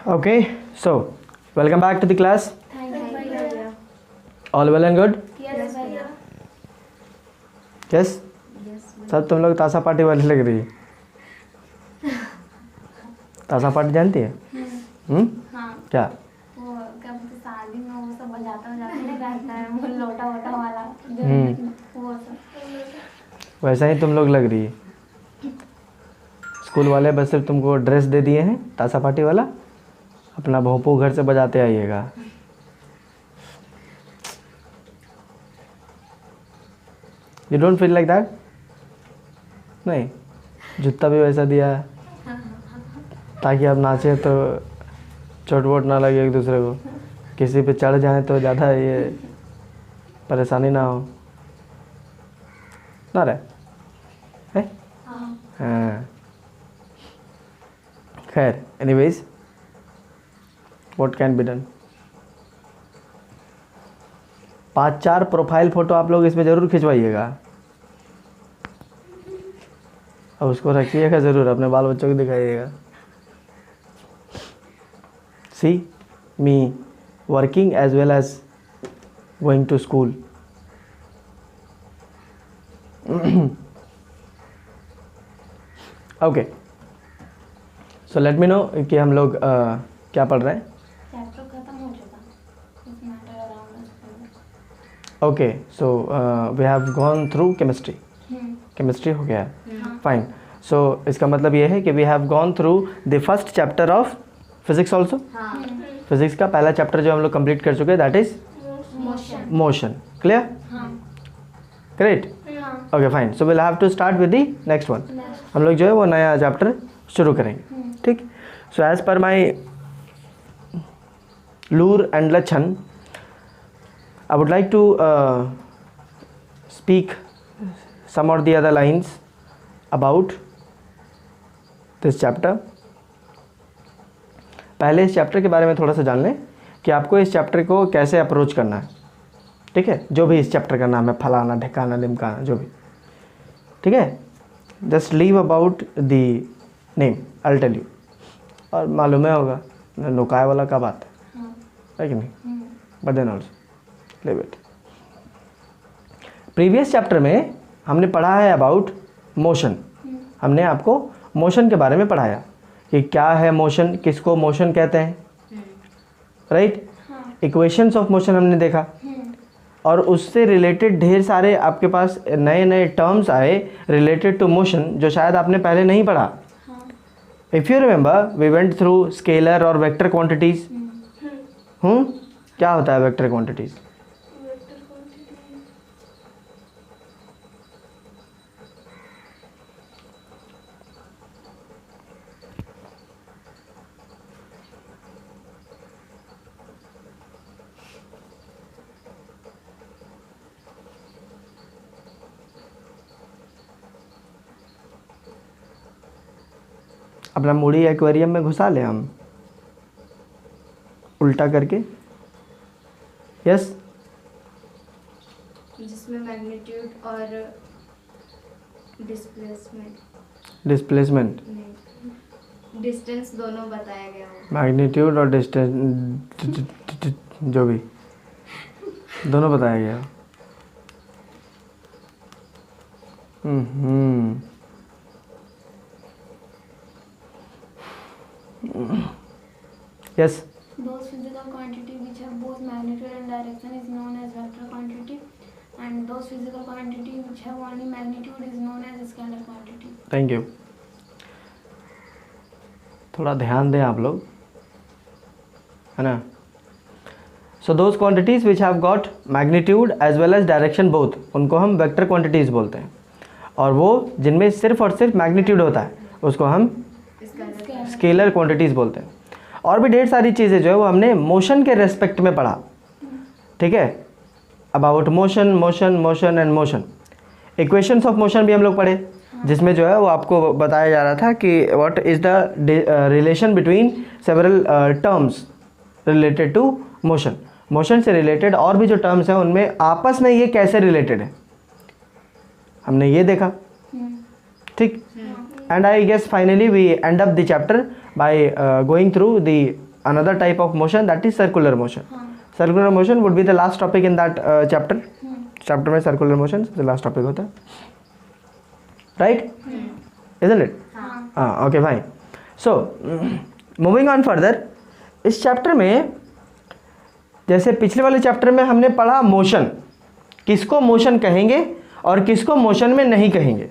Okay, so welcome back to the class. Thank you, Bhaiya. All well and good? Yes, Bhaiya. Yes? सब तुम लोग ताशा party वाली लग रही है। ताशा पार्टी जानती है? हाँ, क्या? वो क्या बोलते शादी में वो सब बजाता नहीं रहता है, वो लोटा वोटा वाला जो वो सब। वैसा ही तुम लोग लग रही है। स्कूल वाले बस सिर्फ तुमको ड्रेस दे दिए हैं ताशा पार्टी वाला, अपना भोंपू घर से बजाते आइएगा। You don't feel like that? नहीं, जूता भी वैसा दिया है ताकि आप नाचे तो चोट वोट ना लगे एक दूसरे को, किसी पे चढ़ जाए तो ज़्यादा ये परेशानी ना हो ना रहे है? हाँ। खैर, anyways what can be done. 5-4 profile photo आप लोग इसमें ज़रूर खिंचवाइएगा और उसको रखिएगा ज़रूर, अपने बाल बच्चों को दिखाइएगा। See me working as well as going to school. Okay, so let me know कि हम लोग क्या पढ़ रहे हैं। चैप्टर खत्म हो चुका, इस matter around us. Okay, so we have gone through chemistry. Chemistry हो गया है, फाइन। सो इसका मतलब ये है कि we have gone through the first chapter of physics also. Physics का पहला चैप्टर जो हम लोग कंप्लीट कर चुके हैं, that is motion. Clear? Great. Okay, fine. So will have to start with the next one. हम लोग जो है वो नया चैप्टर शुरू करेंगे, ठीक? सो एज पर माई लूर एंड लक्षण, I would like to speak some or the other lines about this chapter. पहले इस चैप्टर के बारे में थोड़ा सा जान लें कि आपको इस चैप्टर को कैसे अप्रोच करना है, ठीक है? जो भी इस चैप्टर का नाम है, फलाना ढिकाना ढिमकाना, जो भी, ठीक है? Just leave about the name, I will tell you. और मालूम है होगा नुकाए वाला का बात है कि नहीं? But then also leave it. Previous chapter में हमने पढ़ा है अबाउट मोशन। हमने आपको मोशन के बारे में पढ़ाया कि क्या है मोशन, किसको मोशन कहते हैं, राइट? इक्वेशंस ऑफ मोशन हमने देखा और उससे रिलेटेड ढेर सारे आपके पास नए नए टर्म्स आए रिलेटेड टू मोशन जो शायद आपने पहले नहीं पढ़ा। If you remember we went through scalar और वेक्टर क्वांटिटीज। क्या होता है वेक्टर क्वांटिटीज? अपना मूड़ी एक्वेरियम में घुसा लें हम उल्टा करके। यस, जिसमें मैग्नीट्यूड और डिस्प्लेसमेंट डिस्टेंस दोनों बताया गया हो। मैग्नीट्यूड और डिस्टेंस जो भी दोनों बताया गया। Yes, Those physical quantity which have both magnitude and direction is known as vector quantity, and those physical quantity which have only magnitude is known as scalar quantity. Thank you. थोड़ा ध्यान दें आप लोग, है ना? So those quantities which have got magnitude as well as direction both, उनको हम vector quantities बोलते हैं। और वो जिनमें सिर्फ और सिर्फ मैग्नीट्यूड होता है उसको हम स्केलर क्वांटिटीज़ बोलते हैं। और भी ढेर सारी चीज़ें जो है वो हमने मोशन के रेस्पेक्ट में पढ़ा, ठीक है? About motion, motion, motion and motion. Equations of motion भी हम लोग पढ़े, जिसमें जो है वो आपको बताया जा रहा था कि what is the relation between several terms related to motion. Motion से रिलेटेड और भी जो टर्म्स हैं उनमें आपस में ये कैसे रिलेटेड है, हमने ये देखा, ठीक? And I guess finally we end up the chapter by going through the another type of motion, that is circular motion. हाँ. Circular motion would be the last topic in that chapter. हम्म. में circular motion सबसे last topic होता है, right? Isn't it? हाँ. Okay fine. So moving on further, इस chapter में जैसे पिछले वाले चैप्टर में हमने पढ़ा मोशन, किसको मोशन कहेंगे और किसको मोशन में नहीं कहेंगे,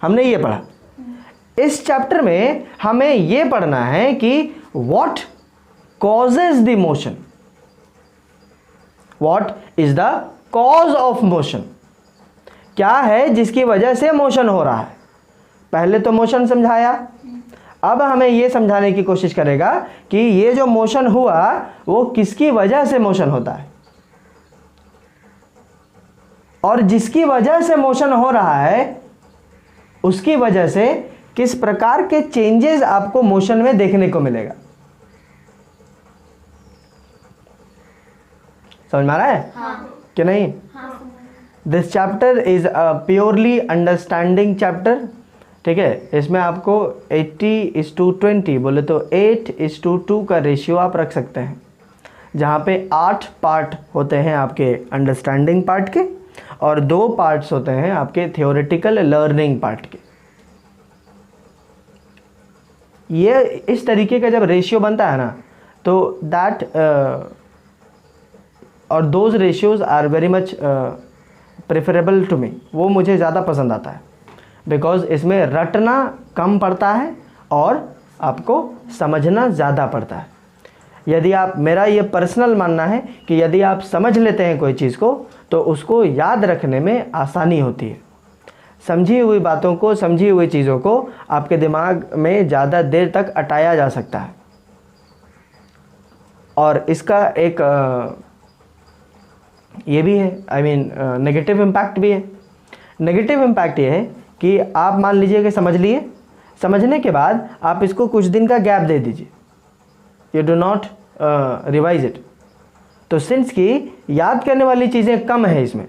हमने ये पढ़ा. इस चैप्टर में हमें ये पढ़ना है कि what causes the motion, what is the cause of motion, क्या है जिसकी वजह से मोशन हो रहा है. पहले तो मोशन समझाया, अब हमें ये समझाने की कोशिश करेगा कि ये जो मोशन हुआ वो किसकी वजह से मोशन होता है, और जिसकी वजह से मोशन हो रहा है उसकी वजह से किस प्रकार के चेंजेस आपको मोशन में देखने को मिलेगा. समझ में आ रहा है कि नहीं? This chapter is a purely understanding chapter. ठीक है, इसमें आपको 80:20 बोले तो 8:2 का रेशियो आप रख सकते हैं, जहाँ पे 8 पार्ट होते हैं आपके अंडरस्टैंडिंग पार्ट के और 2 पार्ट्स होते हैं आपके थियोरेटिकल लर्निंग पार्ट के. ये इस तरीके का जब रेशियो बनता है ना, तो दैट और those ratios are very much preferable to me. वो मुझे ज़्यादा पसंद आता है बिकॉज इसमें रटना कम पड़ता है और आपको समझना ज़्यादा पड़ता है. यदि आप, मेरा ये पर्सनल मानना है कि यदि आप समझ लेते हैं कोई चीज़ को तो उसको याद रखने में आसानी होती है. समझी हुई बातों को, समझी हुई चीज़ों को आपके दिमाग में ज़्यादा देर तक अटाया जा सकता है. और इसका एक ये भी है, आई मीन नेगेटिव इम्पैक्ट भी है. नेगेटिव इम्पैक्ट ये है कि आप मान लीजिए कि समझ लिए, समझने के बाद आप इसको कुछ दिन का गैप दे दीजिए, you do not revise it. तो सिंस कि याद करने वाली चीज़ें कम है इसमें,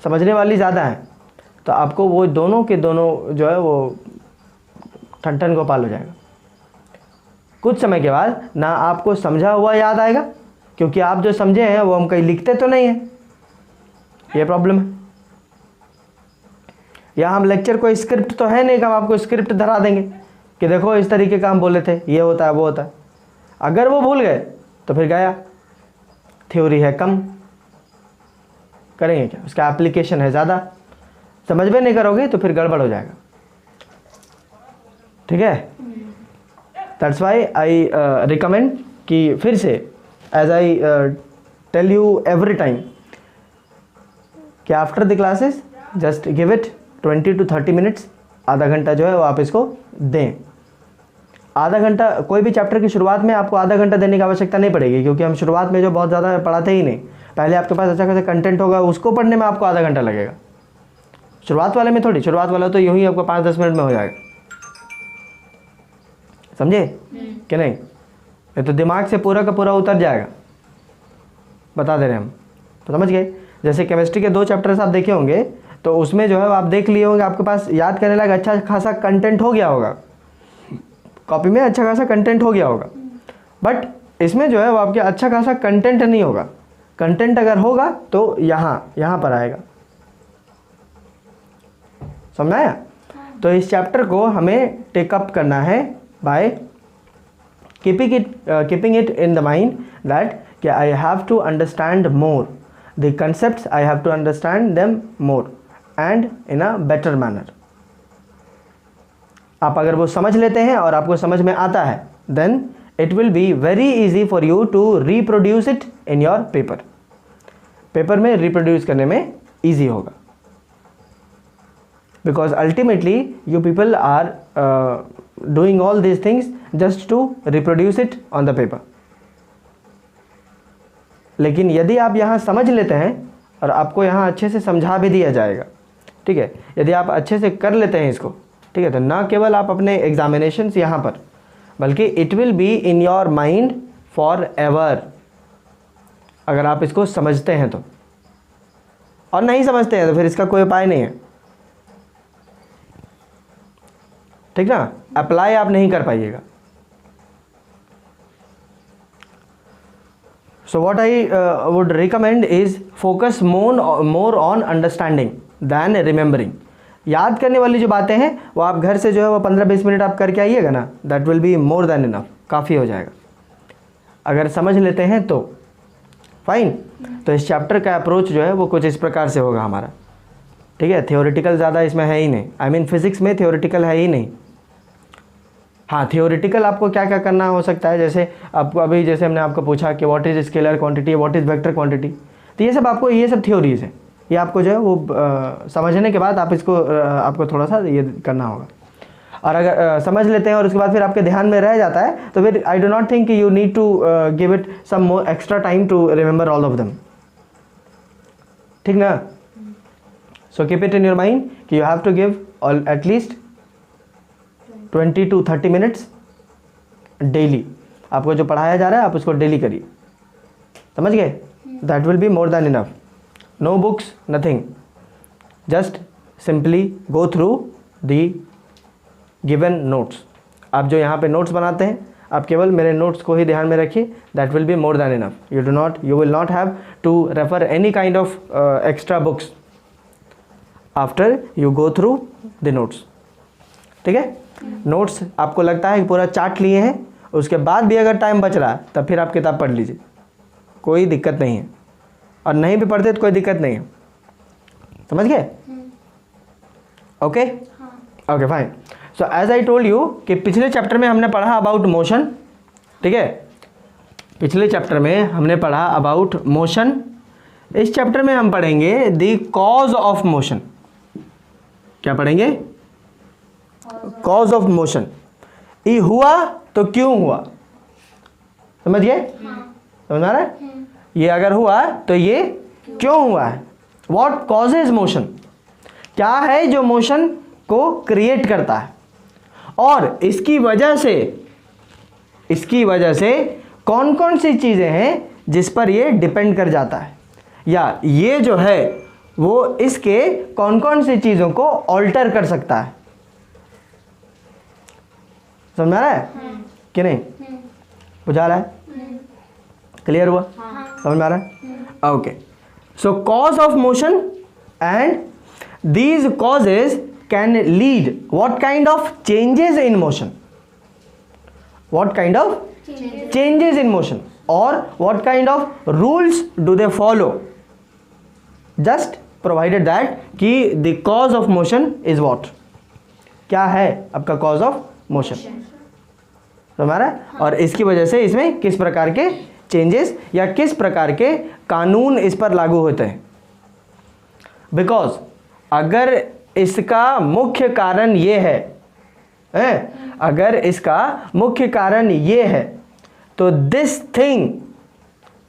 समझने वाली ज़्यादा है, तो आपको वो दोनों के दोनों जो है वो ठन गोपाल हो जाएगा. कुछ समय के बाद ना आपको समझा हुआ याद आएगा, क्योंकि आप जो समझे हैं वो हम कहीं लिखते तो नहीं हैं, ये प्रॉब्लम है. या हम लेक्चर कोई स्क्रिप्ट तो है नहीं कि हम आपको स्क्रिप्ट धरा देंगे कि देखो इस तरीके का हम बोले थे, ये होता है वो होता है. अगर वो भूल गए तो फिर गया, थ्योरी है कम, करेंगे क्या, उसका एप्लीकेशन है ज़्यादा. समझ में नहीं करोगे तो फिर गड़बड़ हो जाएगा. ठीक है, दैट्स वाई आई रिकमेंड कि फिर से as I tell you every time कि after the classes just give it 20 to 30 minutes, आधा घंटा जो है वो आप इसको दें. आधा घंटा कोई भी चैप्टर की शुरुआत में आपको आधा घंटा देने की आवश्यकता नहीं पड़ेगी, क्योंकि हम शुरुआत में जो बहुत ज़्यादा पढ़ाते ही नहीं. पहले आपके पास अच्छा खासा कंटेंट होगा, उसको पढ़ने में आपको आधा घंटा लगेगा. शुरुआत वाले में थोड़ी, शुरुआत वाला तो यूँ ही आपको 5-10 मिनट में हो जाएगा. समझे कि नहीं? ये तो दिमाग से पूरा का पूरा उतर जाएगा, बता दे रहे हम. तो समझ गए. जैसे केमिस्ट्री के 2 चैप्टर्स आप देखे होंगे, तो उसमें जो है आप देख लिए होंगे, आपके पास याद करने लायक अच्छा खासा कंटेंट हो गया होगा, कॉपी में अच्छा खासा कंटेंट हो गया होगा. बट इसमें जो है वो आपके अच्छा खासा कंटेंट नहीं होगा. कंटेंट अगर होगा तो यहाँ पर आएगा. समझ आया? तो इस चैप्टर को हमें टेकअप करना है by keeping it in the mind that कि I have to understand more the concepts, I have to understand them more and in a better manner. आप अगर वो समझ लेते हैं और आपको समझ में आता है, then it will be very easy for you to reproduce it in your paper. Paper में रिप्रोड्यूस करने में easy होगा, because ultimately you people are doing all these things just to reproduce it on the paper. लेकिन यदि आप यहाँ समझ लेते हैं और आपको यहाँ अच्छे से समझा भी दिया जाएगा, ठीक है, यदि आप अच्छे से कर लेते हैं इसको, ठीक है, तो ना केवल आप अपने एग्जामिनेशंस यहाँ पर, बल्कि it will be in your mind for ever, अगर आप इसको समझते हैं तो. और नहीं समझते हैं तो फिर इसका कोई उपाय नहीं है. ठीक ना, अप्लाई आप नहीं कर पाइएगा. So what I would recommend is focus more on understanding than remembering. याद करने वाली जो बातें हैं वो आप घर से जो है वो 15-20 मिनट आप करके आइएगा ना, that will be more than enough, काफ़ी हो जाएगा अगर समझ लेते हैं तो. फाइन. तो इस चैप्टर का अप्रोच जो है वो कुछ इस प्रकार से होगा हमारा. ठीक है, थियोरेटिकल ज़्यादा इसमें है ही नहीं. आई मीन फिजिक्स में थियोरेटिकल है ही नहीं. हाँ, थियोरेटिकल आपको क्या क्या करना हो सकता है, जैसे आपको अभी जैसे हमने आपको पूछा कि what is scalar quantity, what is vector quantity, तो ये सब आपको, ये सब थ्योरीज है, ये आपको जो है वो समझने के बाद आप इसको आपको थोड़ा सा ये करना होगा. और अगर समझ लेते हैं और उसके बाद फिर आपके ध्यान में रह जाता है तो फिर I do not think you need to give it some more extra time to remember all of them. ठीक ना. So keep it in your mind कि you have to give at least 20 to 30 minutes daily. आपको जो पढ़ाया जा रहा है आप उसको डेली करिए. समझ गए. That will be more than enough. No books, nothing, just simply go through the given notes. आप जो यहाँ पे नोट्स बनाते हैं आप केवल मेरे नोट्स को ही ध्यान में रखिए. That will be more than enough. You will not have to refer any kind of extra books after you go through the notes. ठीक है. नोट्स आपको लगता है कि पूरा चार्ट लिए हैं, उसके बाद भी अगर टाइम बच रहा है तब फिर आप किताब पढ़ लीजिए, कोई दिक्कत नहीं है. और नहीं भी पढ़ते तो कोई दिक्कत नहीं है. समझ गए. Okay okay fine. So as I told you कि पिछले चैप्टर में हमने पढ़ा अबाउट मोशन. ठीक है, पिछले चैप्टर में हमने पढ़ा अबाउट मोशन. इस चैप्टर में हम पढ़ेंगे द कॉज ऑफ मोशन. क्या पढ़ेंगे. Cause of motion. ये हुआ तो क्यों हुआ. समझिए. समझ आ रहा है. ये अगर हुआ तो ये क्यों हुआ है. What causes motion. क्या है जो मोशन को क्रिएट करता है और इसकी वजह से कौन कौन सी चीज़ें हैं जिस पर ये डिपेंड कर जाता है, या ये जो है वो इसके कौन कौन सी चीज़ों को ऑल्टर कर सकता है. समझ में आ रहा है कि नहीं. बुझा रहा है. क्लियर हुआ. समझ में आ रहा है. Okay. Show cause of motion and these causes can lead what kind of changes in motion. What kind of changes in motion, or what kind of rules do they follow, just provided that कि the cause of motion is what. क्या है आपका cause of motion. तो हमारा और इसकी वजह से इसमें किस प्रकार के चेंजेस या किस प्रकार के कानून इस पर लागू होते हैं. बिकॉज अगर इसका मुख्य कारण ये है, अगर इसका मुख्य कारण ये है तो this thing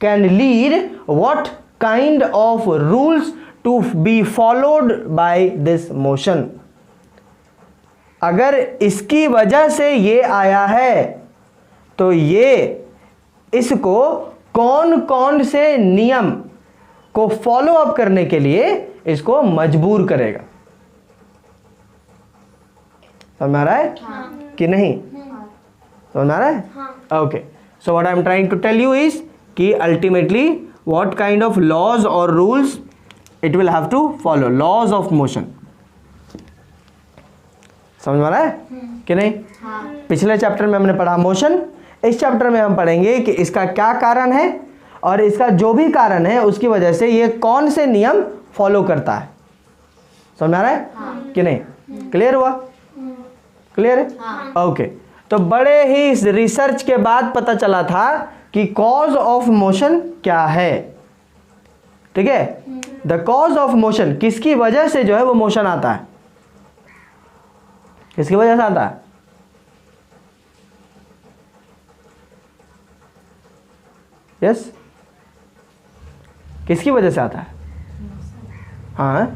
can lead what kind of rules to be followed by this motion. अगर इसकी वजह से ये आया है तो ये इसको कौन कौन से नियम को फॉलो अप करने के लिए इसको मजबूर करेगा. समझ में आ रहा है कि नहीं. समझ में आ रहा है. Okay. So what I am trying to tell you is कि ultimately what kind of laws और rules it will have to follow. Laws of motion. समझ में आ रहा है कि नहीं. पिछले चैप्टर में हमने पढ़ा मोशन. इस चैप्टर में हम पढ़ेंगे कि इसका क्या कारण है और इसका जो भी कारण है उसकी वजह से ये कौन से नियम फॉलो करता है. समझ में आ रहा है कि नहीं. क्लियर हुआ. क्लियर है. ओके. तो बड़े ही रिसर्च के बाद पता चला था कि कॉज ऑफ मोशन क्या है. ठीक है. द कॉज ऑफ मोशन, किसकी वजह से जो है वो मोशन आता है. किसकी वजह से आता है. यस. किसकी वजह से आता है. हाँ.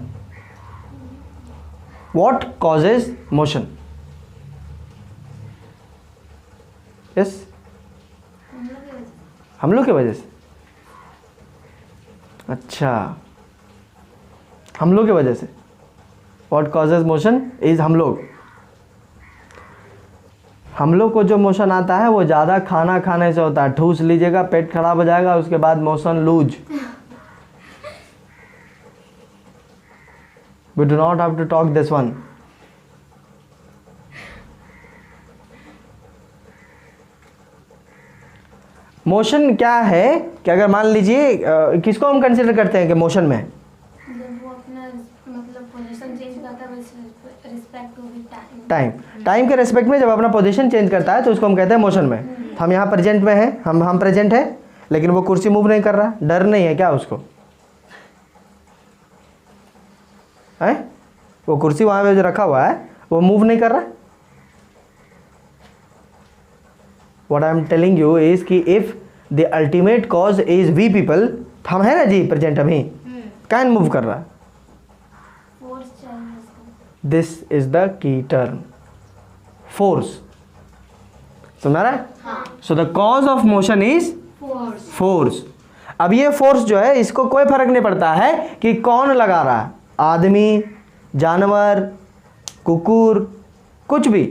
What causes motion. यस. हम लोग की वजह से. अच्छा, हम लोग की वजह से. व्हाट कॉजेज मोशन इज हम लोग. हम लोग को जो मोशन आता है वो ज़्यादा खाना खाने से होता है। ठूस लीजिएगा, पेट खराब हो जाएगा, उसके बाद motion laws. We do not have to talk this one. Motion क्या है कि अगर मान लीजिए किसको हम कंसिडर करते हैं कि मोशन में जब वो अपना मतलब पोजीशन चेंज करता है रिस्पेक्ट टू टाइम, टाइम के रेस्पेक्ट में जब अपना पोजीशन चेंज करता है तो उसको हम कहते हैं मोशन में। हम यहाँ प्रेजेंट में हैं, हम प्रेजेंट है, लेकिन वो कुर्सी मूव नहीं कर रहा, डर नहीं है क्या उसको? है वो कुर्सी वहाँ पे जो रखा हुआ है वो मूव नहीं कर रहा। What I am telling you is कि if the ultimate cause is we people, हम है ना जी प्रेजेंट अभी, कैन मूव कर रहा। फोर्स चाहिए इसको। This is the key term, force. समझ रहा है? So the cause of motion is force. अब ये फोर्स जो है इसको कोई फर्क नहीं पड़ता है कि कौन लगा रहा है, आदमी, जानवर, कुकुर, कुछ भी।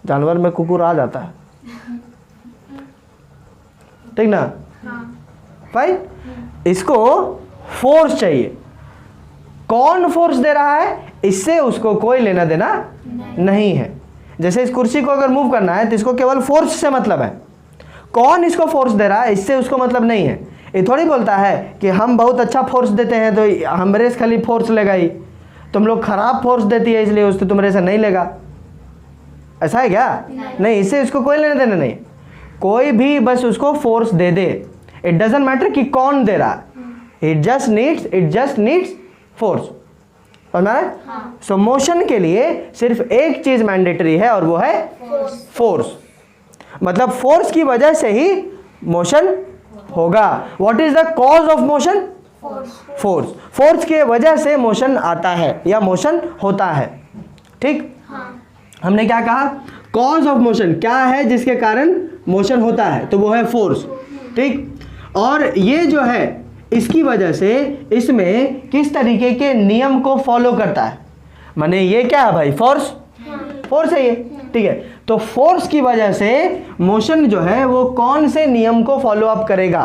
जानवर में कुकुर आ जाता है, ठीक ना? फाइन। इसको फोर्स चाहिए। कौन फोर्स दे रहा है इससे उसको कोई लेना देना नहीं है। जैसे इस कुर्सी को अगर मूव करना है तो इसको केवल फोर्स से मतलब है। कौन इसको फोर्स दे रहा है इससे उसको मतलब नहीं है। ये थोड़ी बोलता है कि हम बहुत अच्छा फोर्स देते हैं तो हमरे से खाली फोर्स लेगा ही, तुम लोग खराब फोर्स देती है इसलिए उससे तुम्हारे से नहीं लेगा। ऐसा है क्या? नहीं, इससे इसको कोई लेना देना नहीं। कोई भी बस उसको force they they, it doesn't matter कि कौन दे रहा है, इट जस्ट नीड्स फोर्स। समझ में? सो मोशन के लिए सिर्फ एक चीज मैंडेटरी है और वो है फोर्स। मतलब फोर्स की वजह से ही मोशन होगा। What is the cause of motion? Force. Force के वजह से मोशन आता है या मोशन होता है। ठीक? हमने क्या कहा? कॉज ऑफ मोशन क्या है जिसके कारण मोशन होता है, तो वो है फोर्स। ठीक? और ये जो है इसकी वजह से इसमें किस तरीके के नियम को फॉलो करता है। माने ये क्या है भाई? फोर्स, फोर्स है ये। ठीक है, तो फोर्स की वजह से मोशन जो है वो कौन से नियम को फॉलो अप करेगा?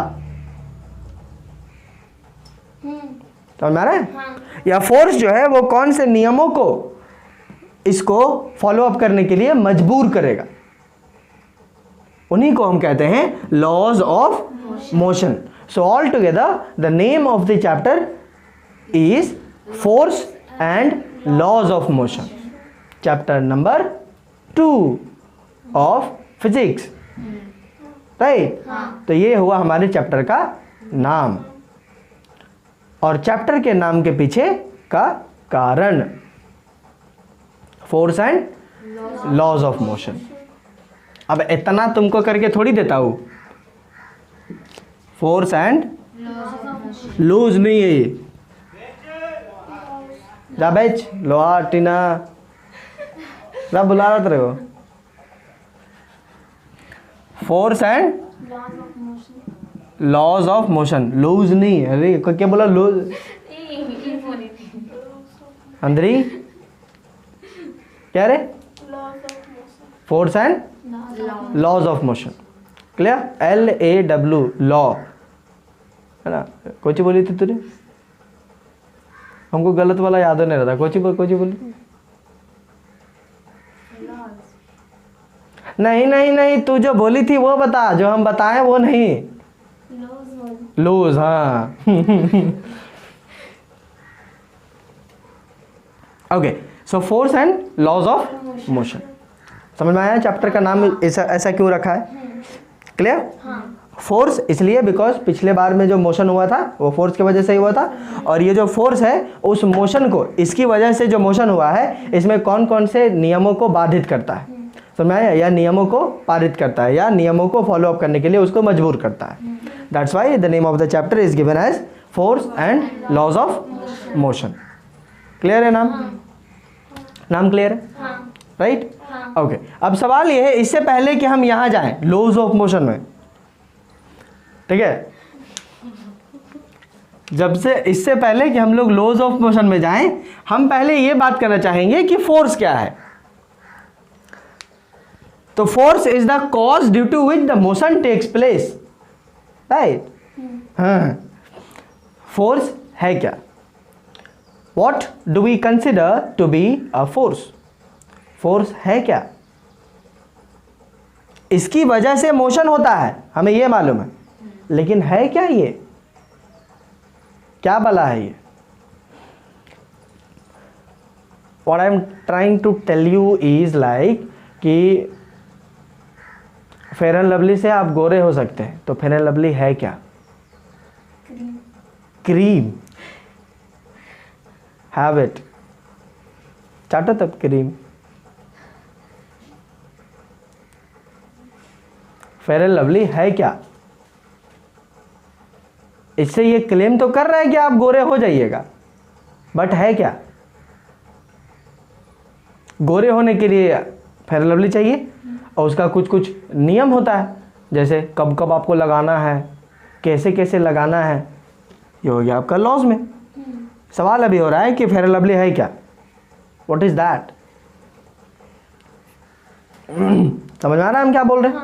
समझ में आ रहा है? या फोर्स जो है वो कौन से नियमों को इसको फॉलो अप करने के लिए मजबूर करेगा? उन्हीं को हम कहते हैं laws of motion. So all together the name of the chapter is force and laws of motion, chapter number 2 of physics. Right? तो ये हुआ हमारे चैप्टर का नाम और चैप्टर के नाम के पीछे का कारण, force and laws of motion. अब इतना तुमको करके थोड़ी देता हूं, फोर्स एंड लूज नहीं है ये। जा बेच लोहा टीना जा बुला रहा तेरे को। Force and laws of motion, loose नहीं है। अरे क्या बोला? लूज अंदरी क्या रे? Force and laws of motion. Clear? LAW law है ना। कोची बोली थी तूने? हमको गलत वाला याद नहीं रहता। कोची बोली थी? नहीं, तू जो बोली थी वो बता, जो हम बताएं वो नहीं। लूज, हाँ। Okay, so force and laws of motion. समझ में आया? चैप्टर का नाम ऐसा क्यों रखा है? क्लियर? फोर्स इसलिए बिकॉज पिछले बार में जो मोशन हुआ था वो फोर्स की वजह से ही हुआ था, और ये जो फोर्स है उस मोशन को, इसकी वजह से जो मोशन हुआ है इसमें कौन कौन से नियमों को बाधित करता है, समझ में आया? या नियमों को पारित करता है या नियमों को फॉलो अप करने के लिए उसको मजबूर करता है। That's why the name of the chapter is given as force and laws of motion. Clear है? नाम क्लियर है? राइट? ओके, अब सवाल ये है, इससे पहले कि हम यहां जाएं लॉज ऑफ मोशन में, ठीक है, जब से इससे पहले कि हम लोग लॉज ऑफ मोशन में जाएं, हम पहले ये बात करना चाहेंगे कि फोर्स क्या है। तो force is the cause due to which the motion takes place, right. हाँ, फोर्स है क्या? What do we consider to be a force? Force है क्या? इसकी वजह से मोशन होता है, हमें ये मालूम है, लेकिन है क्या ये? क्या भला है ये? What I'm trying to tell you is like कि फेयर एंड लवली से आप गोरे हो सकते हैं, तो फेयर एंड लवली है क्या? क्रीम। हैव इट, चाटो तब क्रीम। फेयर एंड लवली है क्या? इससे ये क्लेम तो कर रहा है कि आप गोरे हो जाइएगा, बट है क्या? गोरे होने के लिए फेयर एंड लवली चाहिए और उसका कुछ कुछ नियम होता है, जैसे कब कब आपको लगाना है, कैसे कैसे लगाना है, ये हो गया आपका लॉज में। सवाल अभी हो रहा है कि फेयर एंड लवली है क्या? What is that? समझ में आ रहा है हम क्या बोल रहे हैं?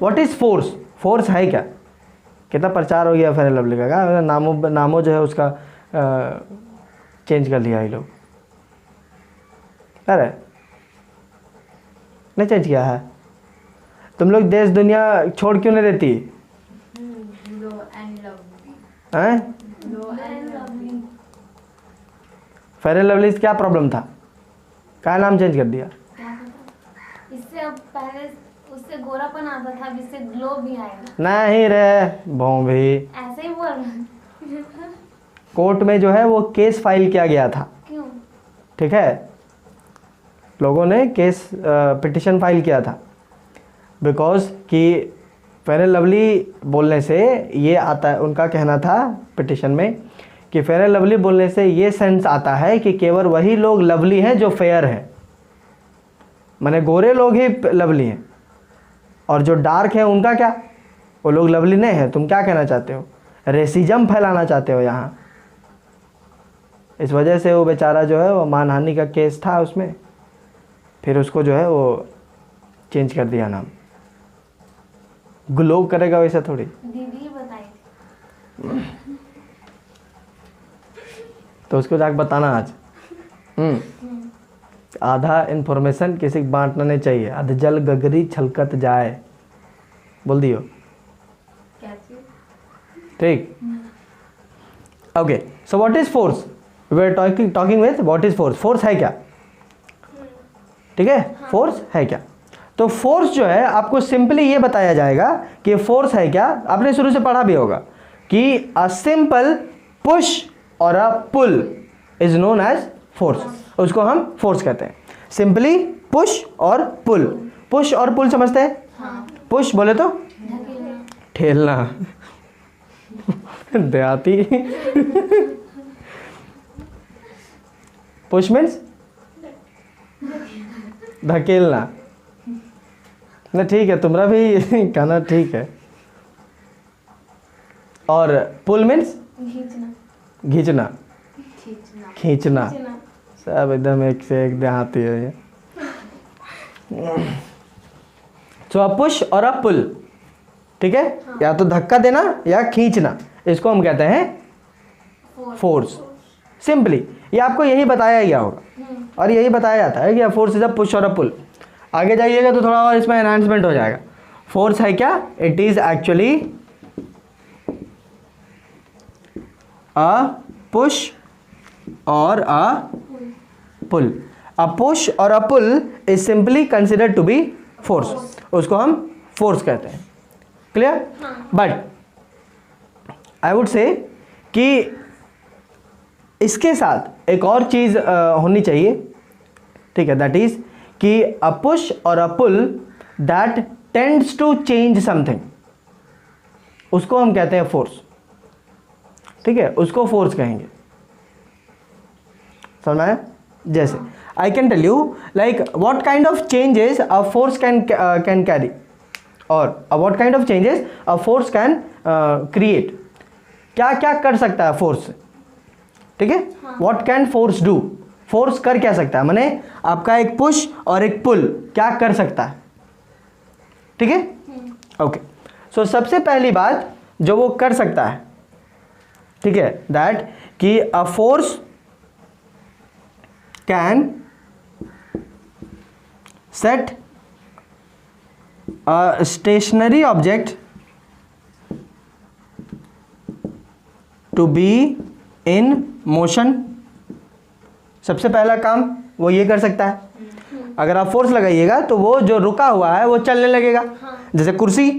What is force? फोर्स है क्या? कितना प्रचार हो गया फेयर एंड लवली का, नामों जो है उसका चेंज कर लिया ये लोग। अरे नहीं चेंज किया है? तुम लोग देश दुनिया छोड़ क्यों नहीं देती हैं? फेयर एंड लवली क्या प्रॉब्लम था? क्या नाम चेंज कर दिया? इससे अब पहले उससे गोरापन आता था, अब इससे ग्लो भी आएगा। नहीं रे भों भी, ऐसे ही बोल रहे। कोर्ट में जो है वो केस फाइल किया गया था, क्यों? ठीक है, लोगों ने केस पिटिशन फाइल किया था, बिकॉज कि फेयर एंड लवली बोलने से ये आता है, उनका कहना था पिटिशन में कि फेयर एंड लवली बोलने से ये सेंस आता है कि केवल वही लोग लवली हैं जो फेयर हैं, माने गोरे लोग ही लवली हैं, और जो डार्क हैं उनका क्या, वो लोग लवली नहीं है। तुम क्या कहना चाहते हो? रेसिज्म फैलाना चाहते हो यहाँ। इस वजह से वो बेचारा जो है वो मानहानि का केस था उसमें, फिर उसको जो है वो चेंज कर दिया नाम। ग्लो करेगा वैसा थोड़ी। दीदी बताई थी। तो उसको जाके बताना आज। आधा इन्फॉर्मेशन किसी को बांटना नहीं चाहिए। आधा जल गगरी छलकत जाए, बोल दियो, क्या चीज? ठीक। Okay, so what is force? We are talking with what is force. Force है क्या? ठीक है, फोर्स है क्या? तो फोर्स जो है आपको सिंपली ये बताया जाएगा कि फोर्स है क्या। आपने शुरू से पढ़ा भी होगा कि अ सिंपल पुश और a pull is known as force. उसको हम फोर्स कहते हैं। सिंपली पुश और पुल। पुश और पुल समझते हैं? हाँ। पुश बोले तो धकेलना। ठेलना देहाती। पुश मीन्स धकेलना ना, ठीक है, तुम्हारा भी कहना ठीक है। और पुल मीन्स खींचना। खींचना, खींचना। खींचना। खींचना। सब एकदम एक से एक देहाती है ये। तो अ पुश और अ पुल, ठीक है, या तो धक्का देना या खींचना, इसको हम कहते हैं फोर्स। सिंपली ये आपको यही बताया गया होगा और यही बताया जाता है कि फोर्स इज अ पुश और अ पुल। आगे जाइएगा तो थोड़ा और इसमें एनहांसमेंट हो जाएगा। फोर्स है क्या? It is actually a push और अ पुल। अ पुश और a pull is simply considered to be force. उसको हम फोर्स कहते हैं। Clear? But I would say कि इसके साथ एक और चीज़ होनी चाहिए, ठीक है, दैट इज कि अ पुश और a pull that tends to change something, उसको हम कहते हैं फोर्स। ठीक है, उसको फोर्स कहेंगे। समझ में आया? जैसे I can tell you like what kind of changes a force can carry, और what kind of changes a force can create. क्या क्या कर सकता है फोर्स? ठीक है, what can force do? Force कर क्या सकता है? माने आपका एक पुश और एक पुल क्या कर सकता है? ठीक है, ओके। सो सबसे पहली बात जो वो कर सकता है, ठीक है, दैट कि a force can set a stationary object to be in motion. सबसे पहला काम वो ये कर सकता है, अगर आप फोर्स लगाइएगा तो वो जो रुका हुआ है वो चलने लगेगा। जैसे कुर्सी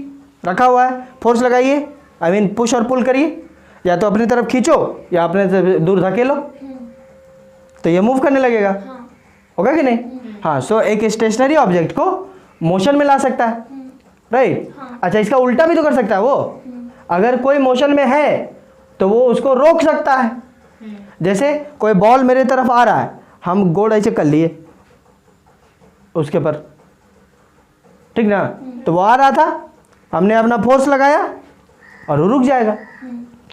रखा हुआ है, फोर्स लगाइए, आई मीन पुश और पुल करिए, या तो अपनी तरफ खींचो या अपने से दूर धकेलो, तो ये मूव करने लगेगा, होगा कि नहीं? हाँ, सो एक स्टेशनरी ऑब्जेक्ट को मोशन में ला सकता है, राइट। अच्छा, इसका उल्टा भी तो कर सकता है वो, अगर कोई मोशन में है तो वो उसको रोक सकता है। जैसे कोई बॉल मेरे तरफ आ रहा है, हम गोड़ ऐसे कर लिए उसके पर, ठीक ना, तो वो आ रहा था, हमने अपना फोर्स लगाया और वो रुक जाएगा।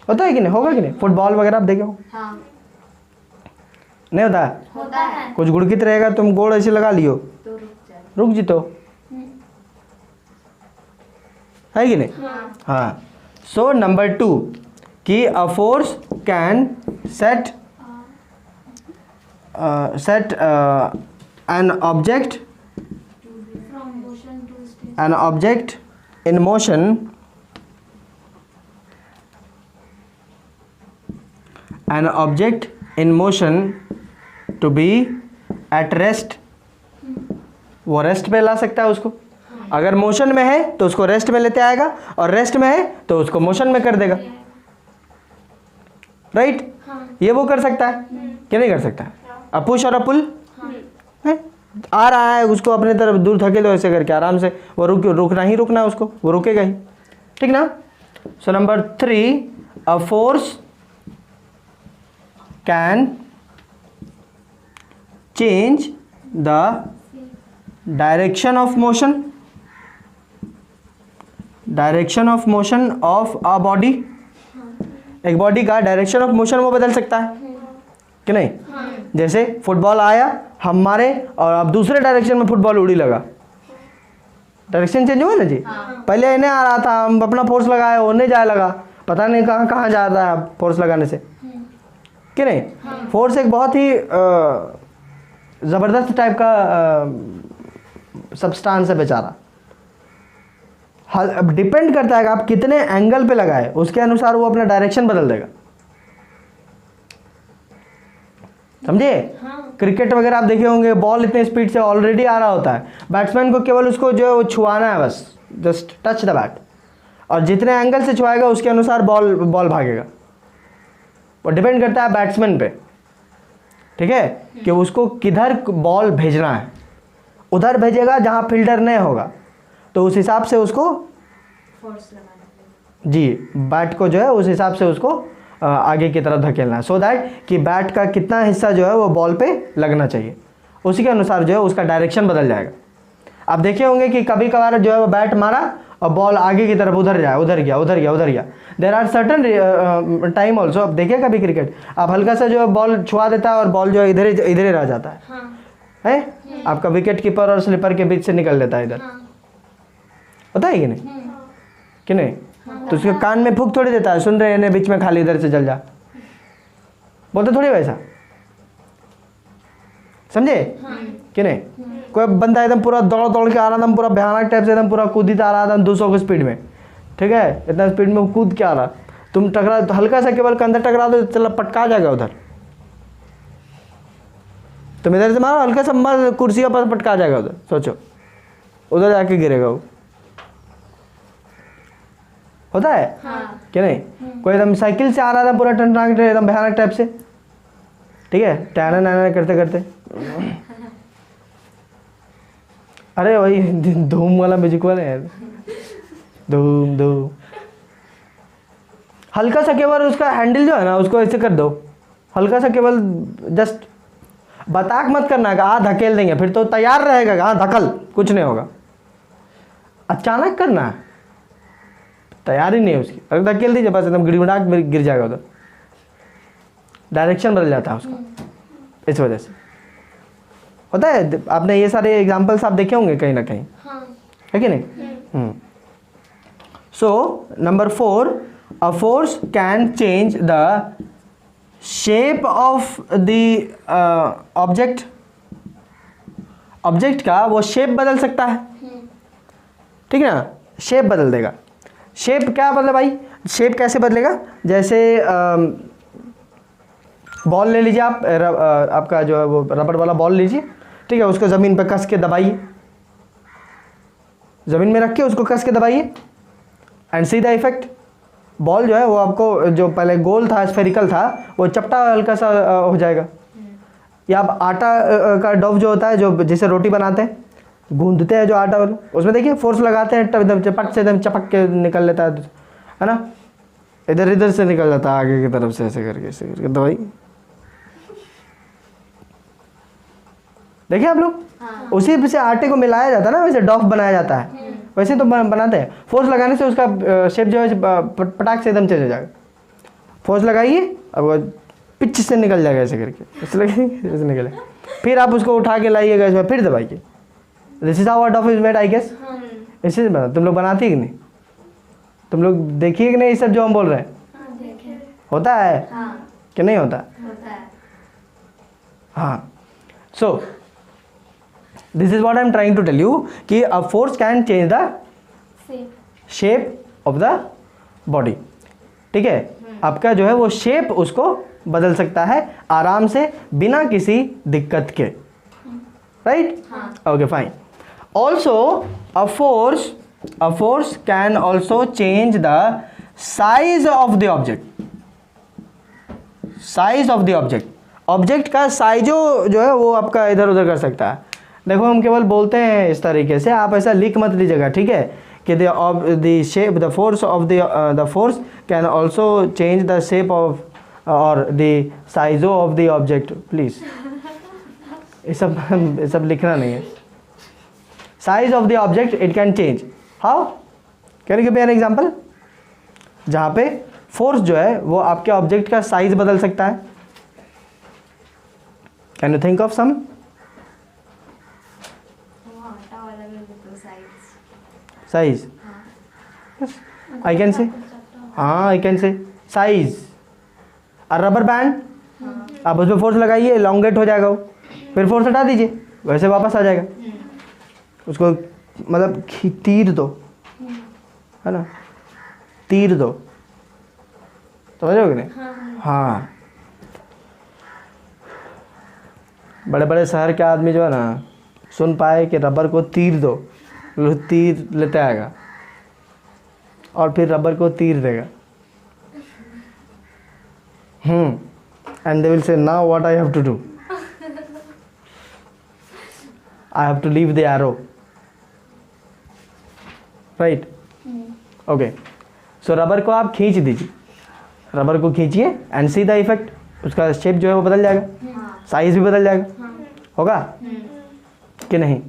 होता है कि नहीं, होगा कि नहीं? फुटबॉल वगैरह आप देखे हो, हाँ नहीं होता है? होता है कुछ गुड़कित रहेगा, तुम गोड़ ऐसे लगा लियो, तो रुक जाए। रुक जी, तो है कि नहीं? हाँ। सो नंबर 2 कि a force can set an object From motion to state. an object in motion to be at rest। वो रेस्ट पे ला सकता है उसको, अगर मोशन में है तो उसको रेस्ट में लेते आएगा, और रेस्ट में है तो उसको मोशन में कर देगा, राइट। ये वो कर सकता है कि नहीं कर सकता? अपुश और अपुल है, आ रहा है उसको अपने तरफ दूर धकेलो ऐसे करके आराम से, वो रुकना ही रुकना है उसको, वो रुकेगा ही, ठीक ना। So number 3, a force can change the direction of motion of a body. एक बॉडी का डायरेक्शन ऑफ मोशन वो बदल सकता है कि नहीं? जैसे फुटबॉल आया, हम मारे और अब दूसरे डायरेक्शन में फुटबॉल उड़ी लगा, डायरेक्शन चेंज हुआ ना जी। पहले इन्हें आ रहा था, हम अपना फोर्स लगाए, उन्हें जाए लगा, पता नहीं कहाँ कहाँ जाता है फोर्स लगाने से, कि नहीं? फोर्स एक बहुत ही ज़बरदस्त टाइप का सब्सटेंस है बेचारा। डिपेंड करता है कि आप कितने एंगल पे लगाए, उसके अनुसार वो अपना डायरेक्शन बदल देगा, समझे? क्रिकेट वगैरह आप देखे होंगे, बॉल इतने स्पीड से ऑलरेडी आ रहा होता है, बैट्समैन को केवल उसको जो है वो छुआना है, बस जस्ट टच द बैट, और जितने एंगल से छुआएगा उसके अनुसार बॉल भागेगा। वो डिपेंड करता है बैट्समैन पे, ठीक है, कि उसको किधर बॉल भेजना है। उधर भेजेगा जहाँ फील्डर नहीं होगा, तो उस हिसाब से उसको फोर्स लगाना जी बैट को जो है उस हिसाब से उसको आगे की तरफ धकेलना है, सो दैट कि बैट का कितना हिस्सा जो है वो बॉल पे लगना चाहिए, उसी के अनुसार जो है उसका डायरेक्शन बदल जाएगा। आप देखे होंगे कि कभी कभार जो है वो बैट मारा और बॉल आगे की तरफ उधर जाए, उधर गया। There are certain time also, आप देखे कभी क्रिकेट, आप हल्का सा जो है बॉल छुआ देता है और बॉल जो है इधर ही रह जाता है, आपका विकेट कीपर और स्लीपर के बीच से निकल लेता है इधर, होता है कि नहीं? तो उसके कान में फूंक थोड़ी देता है, सुन रहे हैं बीच में खाली, इधर से चल जा, बोलते थोड़ी वैसा, समझे कि नहीं? कोई बंदा एकदम पूरा दौड़ के आ रहा था, पूरा भयानक टाइप से एकदम पूरा कूदता आ रहा था 200 की स्पीड में, ठीक है, इतना स्पीड में कूद के आ रहा, तुम टकरा तो हल्का सा केवल कंधे टकरा दो, चला पटका जाएगा उधर, तुम इधर से मारो हल्का सा मार, कुर्सी पर पटका जाएगा उधर, सोचो उधर जाके गिरेगा वो, होता है कि नहीं? कोई एकदम साइकिल से आ रहा था पूरा टनटांग एकदम भयानक टाइप से, ठीक है, टहना नहना करते करते, अरे वही धूम वाला म्यूजिक वाला है, धूम धूम, हल्का सा केवल उसका हैंडल जो है ना उसको ऐसे कर दो, हल्का सा केवल जस्ट, बताक मत करना कि हाँ धकेल देंगे, फिर तो तैयार रहेगा, हाँ धकल, कुछ नहीं होगा, अचानक करना है, तैयारी नहीं है उसकी, अगर धकेल दीजिए बस एकदम गिड़गिड़ाहट में गिर जाएगा उधर, डायरेक्शन बदल जाता है उसका, इस वजह से होता है। आपने ये सारे एग्जांपल्स आप देखे होंगे कहीं ना कहीं, है कि नहीं? So number 4, a force can change the shape of the object. Object का वो शेप बदल सकता है, ठीक है ना, शेप बदल देगा। शेप क्या बदले भाई, शेप कैसे बदलेगा, जैसे बॉल ले लीजिए आप, आपका जो है वो रबड़ वाला बॉल लीजिए, ठीक है, उसको ज़मीन पर कस के दबाइए, ज़मीन में रख के उसको कस के दबाइए and see the effect. Ball जो है वो आपको, जो पहले गोल था, स्फेरिकल था, वो चपटा हल्का सा हो जाएगा। या आप आटा का डो जो होता है, जो जिसे रोटी बनाते हैं, गूंदते हैं जो आटा वाला, उसमें देखिए फोर्स लगाते हैं, एकदम चपक से एकदम चपक के निकल लेता है ना, इधर इधर से निकल जाता है आगे की तरफ से, ऐसे करके दवाई देखिए आप लोग। उसी से आटे को मिलाया जाता है ना, वैसे डॉफ बनाया जाता है, वैसे तो बनाते हैं। फोर्स लगाने से उसका शेप जो है पटाख से एकदम चेंज हो जाएगा। फोर्स लगाइए, अब वो पिच से निकल जाएगा ऐसे करके, ऐसे निकले, फिर आप उसको उठा के लाइएगा इसमें, फिर दबाइए। This is how dough is made I guess. इसी से बना, तुम लोग बनाती है कि नहीं, तुम लोग देखिए कि नहीं, ये सब जो हम बोल रहे हैं होता है कि नहीं होता? हाँ। So this is what I am trying to tell you कि a force can change the shape of the body, ठीक है, आपका जो है वो शेप उसको बदल सकता है आराम से, बिना किसी दिक्कत के, right? Okay fine. Also a force can also change the size of the object. Size of the object, object का साइजो जो है वो आपका इधर उधर कर सकता है। देखो हम केवल बोलते हैं इस तरीके से, आप ऐसा लिख मत लीजिएगा, ठीक है, कि the shape, the force of the force can also change the shape of और the size of the object, please ये सब लिखना नहीं है। Size of the object it can change, how, can you give me an example जहाँ पे force जो है वो आपके ऑब्जेक्ट का साइज बदल सकता है? Can you think of some? Size, I can say, हाँ आई कैन से साइज। और रबर बैंड, आप उसमें फोर्स लगाइए, लॉन्गेट हो जाएगा वो, फिर फोर्स हटा दीजिए, वैसे वापस आ जाएगा। उसको मतलब तीर दो, है ना, तीर दो, समझोगे नहीं? हाँ, बड़े बड़े शहर के आदमी जो है ना, सुन पाए कि रबर को तीर दो, तीर लेते आएगा और फिर रबर को तीर देगा। And they will say now what I have to do, I have to leave the arrow, right? Okay, so rubber को आप खींच दीजिए, रबर को खींचिए एंड सी द इफेक्ट, उसका शेप जो है वो बदल जाएगा, साइज भी बदल जाएगा, होगा कि नहीं?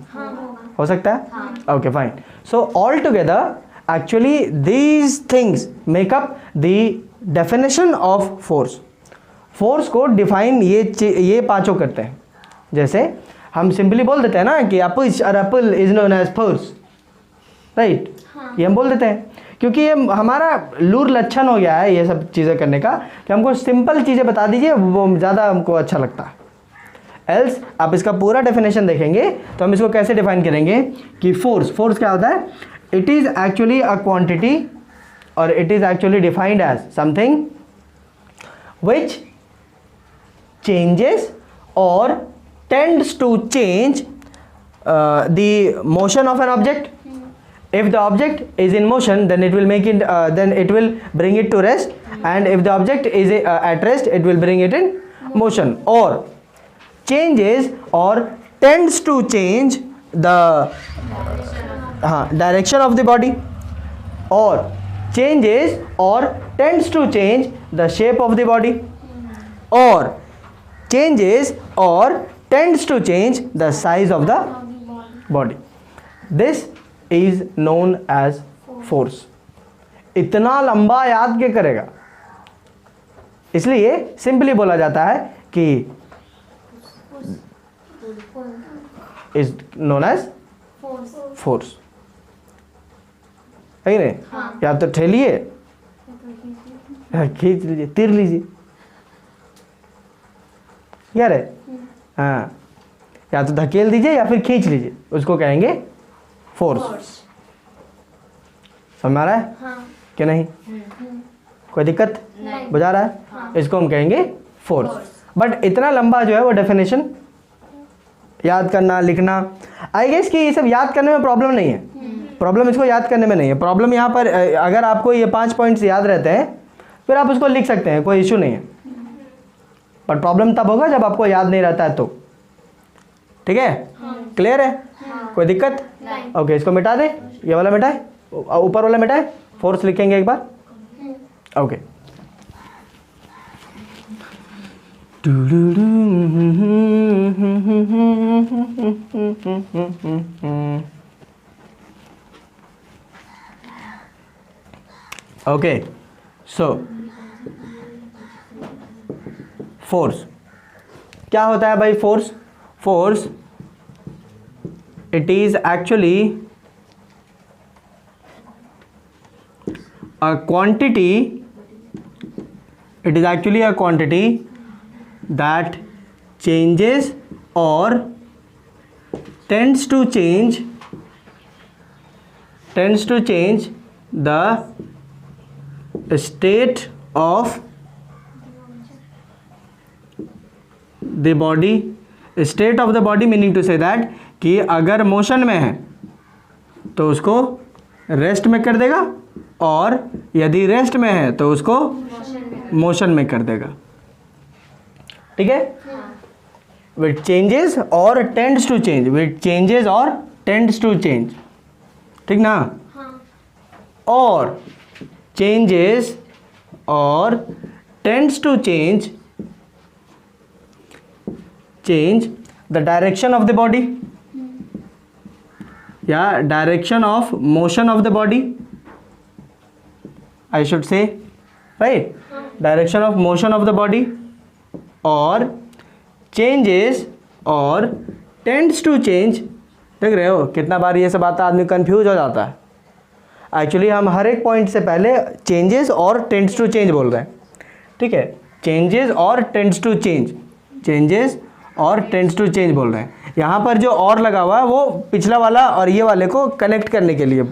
हो सकता है? Okay fine. So all together actually these things make up the definition of force. Force को डिफाइन ये पांचों करते हैं। जैसे हम सिंपली बोल देते हैं ना कि apple is known as force, right? ये हम बोल देते हैं क्योंकि ये हमारा लूर लक्षण हो गया है ये सब चीज़ें करने का, कि हमको सिंपल चीज़ें बता दीजिए, वो ज़्यादा हमको अच्छा लगता है। एल्स आप इसका पूरा डेफिनेशन देखेंगे तो हम इसको कैसे डिफाइन करेंगे कि फोर्स क्या होता है? It is actually a quantity और it is actually defined as something which changes or tends to change the motion of an object. If the object is in motion, then it will make it then it will bring it to rest, and if the object is at rest, it will bring it in motion, or changes or tends to change the direction of the body, or changes or tends to change the shape of the body, or changes or tends to change the size of the body. This is known as force. इतना लंबा याद क्या करेगा? इसलिए simply बोला जाता है कि is known as force. है कि नहीं? या तो ठेलिए या खींच लीजिए, तीर लीजिए, क्या रे? हाँ, या तो धकेल दीजिए या फिर खींच लीजिए, उसको कहेंगे फोर्स। समझ में आ रहा है कि नहीं? कोई दिक्कत बुझा रहा है? इसको हम कहेंगे फोर्स। बट इतना लंबा जो है वो डेफिनेशन याद करना, लिखना, आई गेस कि ये सब याद करने में प्रॉब्लम नहीं है। प्रॉब्लम इसको याद करने में नहीं है। प्रॉब्लम यहाँ पर अगर आपको ये 5 पॉइंट्स याद रहते हैं फिर आप उसको लिख सकते हैं, कोई इशू नहीं है। बट प्रॉब्लम तब होगा जब आपको याद नहीं रहता है तो। ठीक है? क्लियर है? कोई दिक्कत? ओके, इसको मिटा दे, ये वाला मिटाए, ऊपर वाला मिटाए, फोर्स लिखेंगे एक बार। ओके, ओके, सो फोर्स क्या होता है भाई? Force, force it is actually a quantity, it is actually a quantity that changes or tends to change the state of the body, state of the body meaning to say that कि अगर motion में है तो उसको rest में कर देगा, और यदि रेस्ट में है तो उसको मोशन में कर देगा। ठीक है? विच चेंजेस और tends to change, which changes और टेंड्स टू चेंज, ठीक ना? और चेंजेस और tends to change the direction of the body, या direction of motion of the body, I should say, right? Direction of motion of the body, और changes और tends to change। देख रहे हो कितना बार ये सब आता है, आदमी कंफ्यूज हो जाता है। एक्चुअली हम हर एक पॉइंट से पहले चेंजेस और टेंड्स टू चेंज बोल रहे हैं। ठीक है? चेंजेस और टेंड्स टू चेंज, चेंजेस और टेंड्स टू चेंज बोल रहे हैं। यहाँ पर जो और लगा हुआ है वो पिछला वाला और ये वाले को कनेक्ट करने के लिए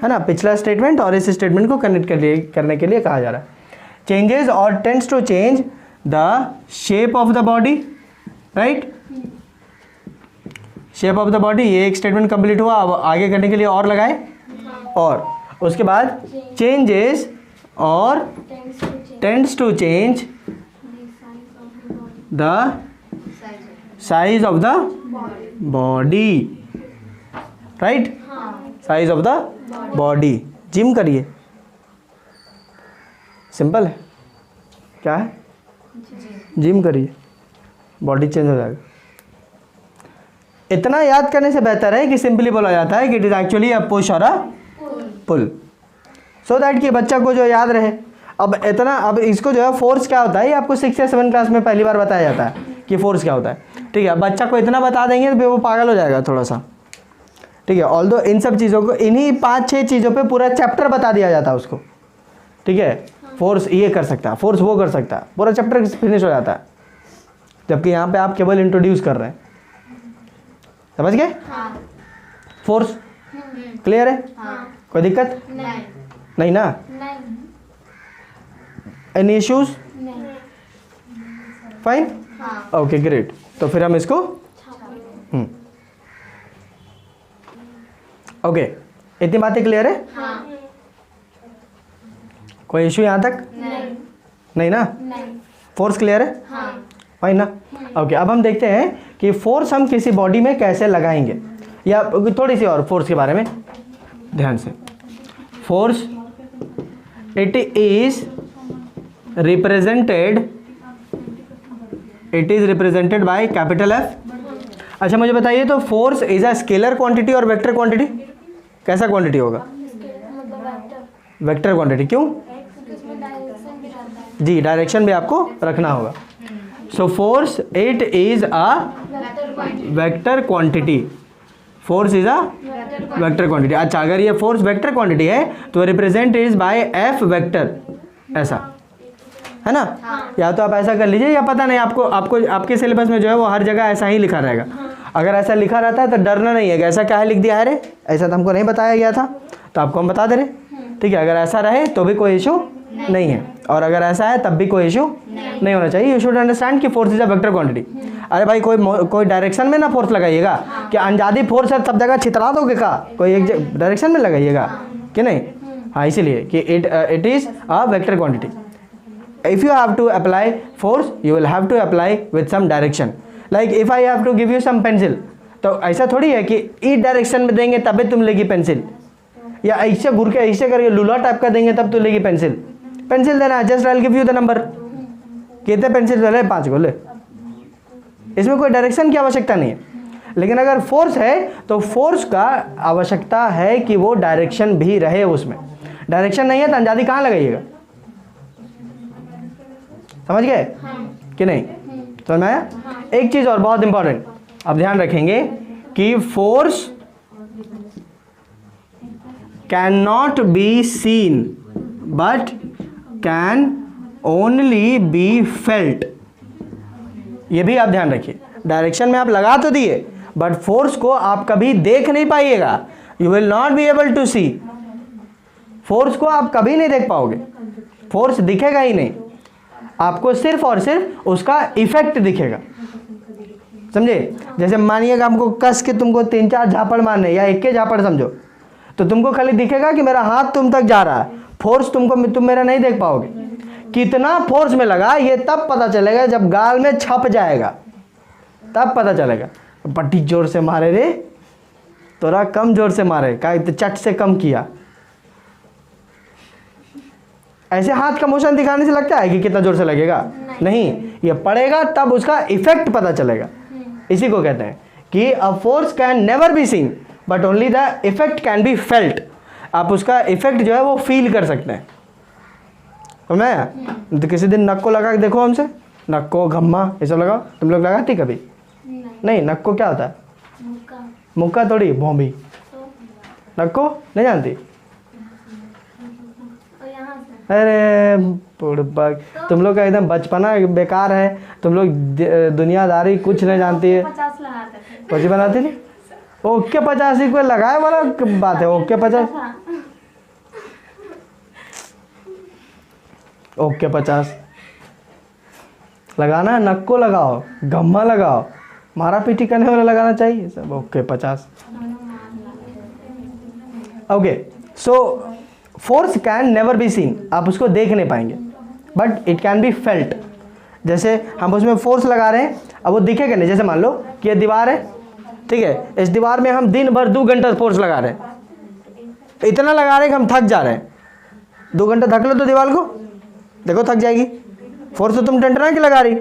है ना, पिछला स्टेटमेंट और इस स्टेटमेंट को कनेक्ट करने के लिए कहा जा रहा है। चेंजेस और tends to change the shape of the body, right? Shape of the body, ये एक स्टेटमेंट कंप्लीट हुआ। अब आगे करने के लिए और लगाए, और उसके बाद चेंजेस और tends to change the size of the body, right? Size of the body. Gym करिए, सिंपल है। क्या है? जिम करिए, बॉडी चेंज हो जाएगा। इतना याद करने से बेहतर है कि सिंपली बोला जाता है कि it is actually a push और अ पुल, सो दैट कि बच्चा को जो याद रहे। अब इसको जो है फोर्स क्या होता है ये आपको 6 या 7 क्लास में पहली बार बताया जाता है कि फोर्स क्या होता है। ठीक है? बच्चा को इतना बता देंगे तो वो पागल हो जाएगा थोड़ा सा। ठीक है? ऑल्दो इन सब चीज़ों को, इन्हीं 5-6 चीज़ों पे पूरा चैप्टर बता दिया जाता है उसको। ठीक है? फोर्स ये कर सकता है, फोर्स वो कर सकता है, पूरा चैप्टर फिनिश हो जाता है। जबकि यहाँ पे आप केवल इंट्रोड्यूस कर रहे हैं। समझ गए? फोर्स क्लियर है? कोई दिक्कत नहीं ना? Any issues? Fine, okay great. तो फिर हम इसको ओके, इतनी बातें क्लियर है? कोई इशू यहाँ तक? नहीं ना? फोर्स क्लियर है? फाइन ना? ओके, अब हम देखते हैं कि फोर्स हम किसी बॉडी में कैसे लगाएंगे, या थोड़ी सी और फोर्स के बारे में ध्यान से। Force it is represented by capital F. अच्छा मुझे बताइए, तो force is a scalar quantity और वेक्टर क्वांटिटी? कैसा क्वांटिटी होगा? Vector quantity. क्यों? जी, डायरेक्शन भी आपको रखना होगा। So force it is a vector quantity. Force is a vector quantity. अच्छा, अगर ये फोर्स वेक्टर क्वांटिटी है तो represent is by F vector, ऐसा है ना। या तो आप ऐसा कर लीजिए, या पता नहीं आपको आपको आपके सिलेबस में जो है वो हर जगह ऐसा ही लिखा रहेगा। अगर ऐसा लिखा रहता है तो डरना नहीं है कि ऐसा क्या है लिख दिया है रे, ऐसा तो हमको नहीं बताया गया था, तो आपको हम बता दे रहे, ठीक है। अगर ऐसा रहे तो भी कोई इशू नहीं है, और अगर ऐसा है तब भी कोई इशू नहीं होना चाहिए। यू शुड अंडरस्टैंड कि force is a vector quantity. अरे भाई कोई डायरेक्शन में ना फोर्स लगाइएगा कि अंजादी फोर्स है सब जगह छितरा दोगे का, कोई एक डायरेक्शन में लगाइएगा कि नहीं। हाँ, इसीलिए कि it is a vector quantity. If you have to apply force you will have to apply with some direction. Like if I have to give you some pencil, तो ऐसा थोड़ी है कि इस डायरेक्शन में देंगे तभी तुम लेगी पेंसिल, या ऐसे घूर के ऐसे करके लूला टाइप का देंगे तब तो लेगी पेंसिल। पेंसिल देना है, just I will give you the number, कितने पेंसिल ले, 5 को ले, इसमें कोई डायरेक्शन की आवश्यकता नहीं है। लेकिन अगर फोर्स है तो फोर्स का आवश्यकता है कि वो डायरेक्शन भी रहे उसमें। डायरेक्शन नहीं है तो अंजादी कहाँ लगाइएगा, समझ गए कि नहीं? समझ में आया? एक चीज और बहुत इंपॉर्टेंट आप ध्यान रखेंगे कि force can not be seen but can only be felt. ये भी आप ध्यान रखिए, डायरेक्शन में आप लगा तो दिए बट फोर्स को आप कभी देख नहीं पाइएगा। You will not be able to see, force को आप कभी नहीं देख पाओगे, फोर्स दिखेगा ही नहीं, आपको सिर्फ और सिर्फ उसका इफेक्ट दिखेगा, समझे। जैसे मानिएगा हमको कस के तुमको 3-4 झापड़ मारने, या एक के झापड़ समझो, तो तुमको खाली दिखेगा कि मेरा हाथ तुम तक जा रहा है, फोर्स तुम मेरा नहीं देख पाओगे। कितना फोर्स में लगा ये तब पता चलेगा जब गाल में छप जाएगा, तब पता चलेगा। पट्टी जोर से मारे रे, थोड़ा कम जोर से मारे का, चट से कम किया, ऐसे हाथ का मोशन दिखाने से लगता है कि कितना जोर से लगेगा, नहीं, ये पड़ेगा तब उसका इफेक्ट पता चलेगा। इसी को कहते हैं कि a force can never be seen but only the effect can be felt. आप उसका इफेक्ट जो है वो फील कर सकते हैं, समझ आया? तो किसी दिन नक को लगा के देखो हमसे, नक को घम्मा ये सब लगाओ, तुम लोग लगाती कभी? नहीं, नक को क्या होता है? मुक्का थोड़ी, भोंबी। नक को नहीं जानती? अरे बुड़बक, तुम लोग का एकदम बचपना बेकार है, तुम लोग दुनियादारी कुछ नहीं जानती है। 50 लगाते थे। 50 बनाती थी? ओके 50 को लगाए वाला बात है, ओके 50, ओके 50 लगाना है, नक को लगाओ, गम्मा लगाओ, मारा पीटी करने वाला लगाना चाहिए सब, okay 50। Okay, so force can never be seen, आप उसको देख नहीं पाएंगे, but it can be felt. जैसे हम उसमें फोर्स लगा रहे हैं, अब वो दिखेगा नहीं। जैसे मान लो कि ये दीवार है, ठीक है, इस दीवार में हम दिन भर 2 घंटा फोर्स लगा रहे हैं, इतना लगा रहे हैं कि हम थक जा रहे हैं। 2 घंटा धक लो तो दीवार को, देखो थक जाएगी। फोर्स तो तुम टंटना की लगा रही,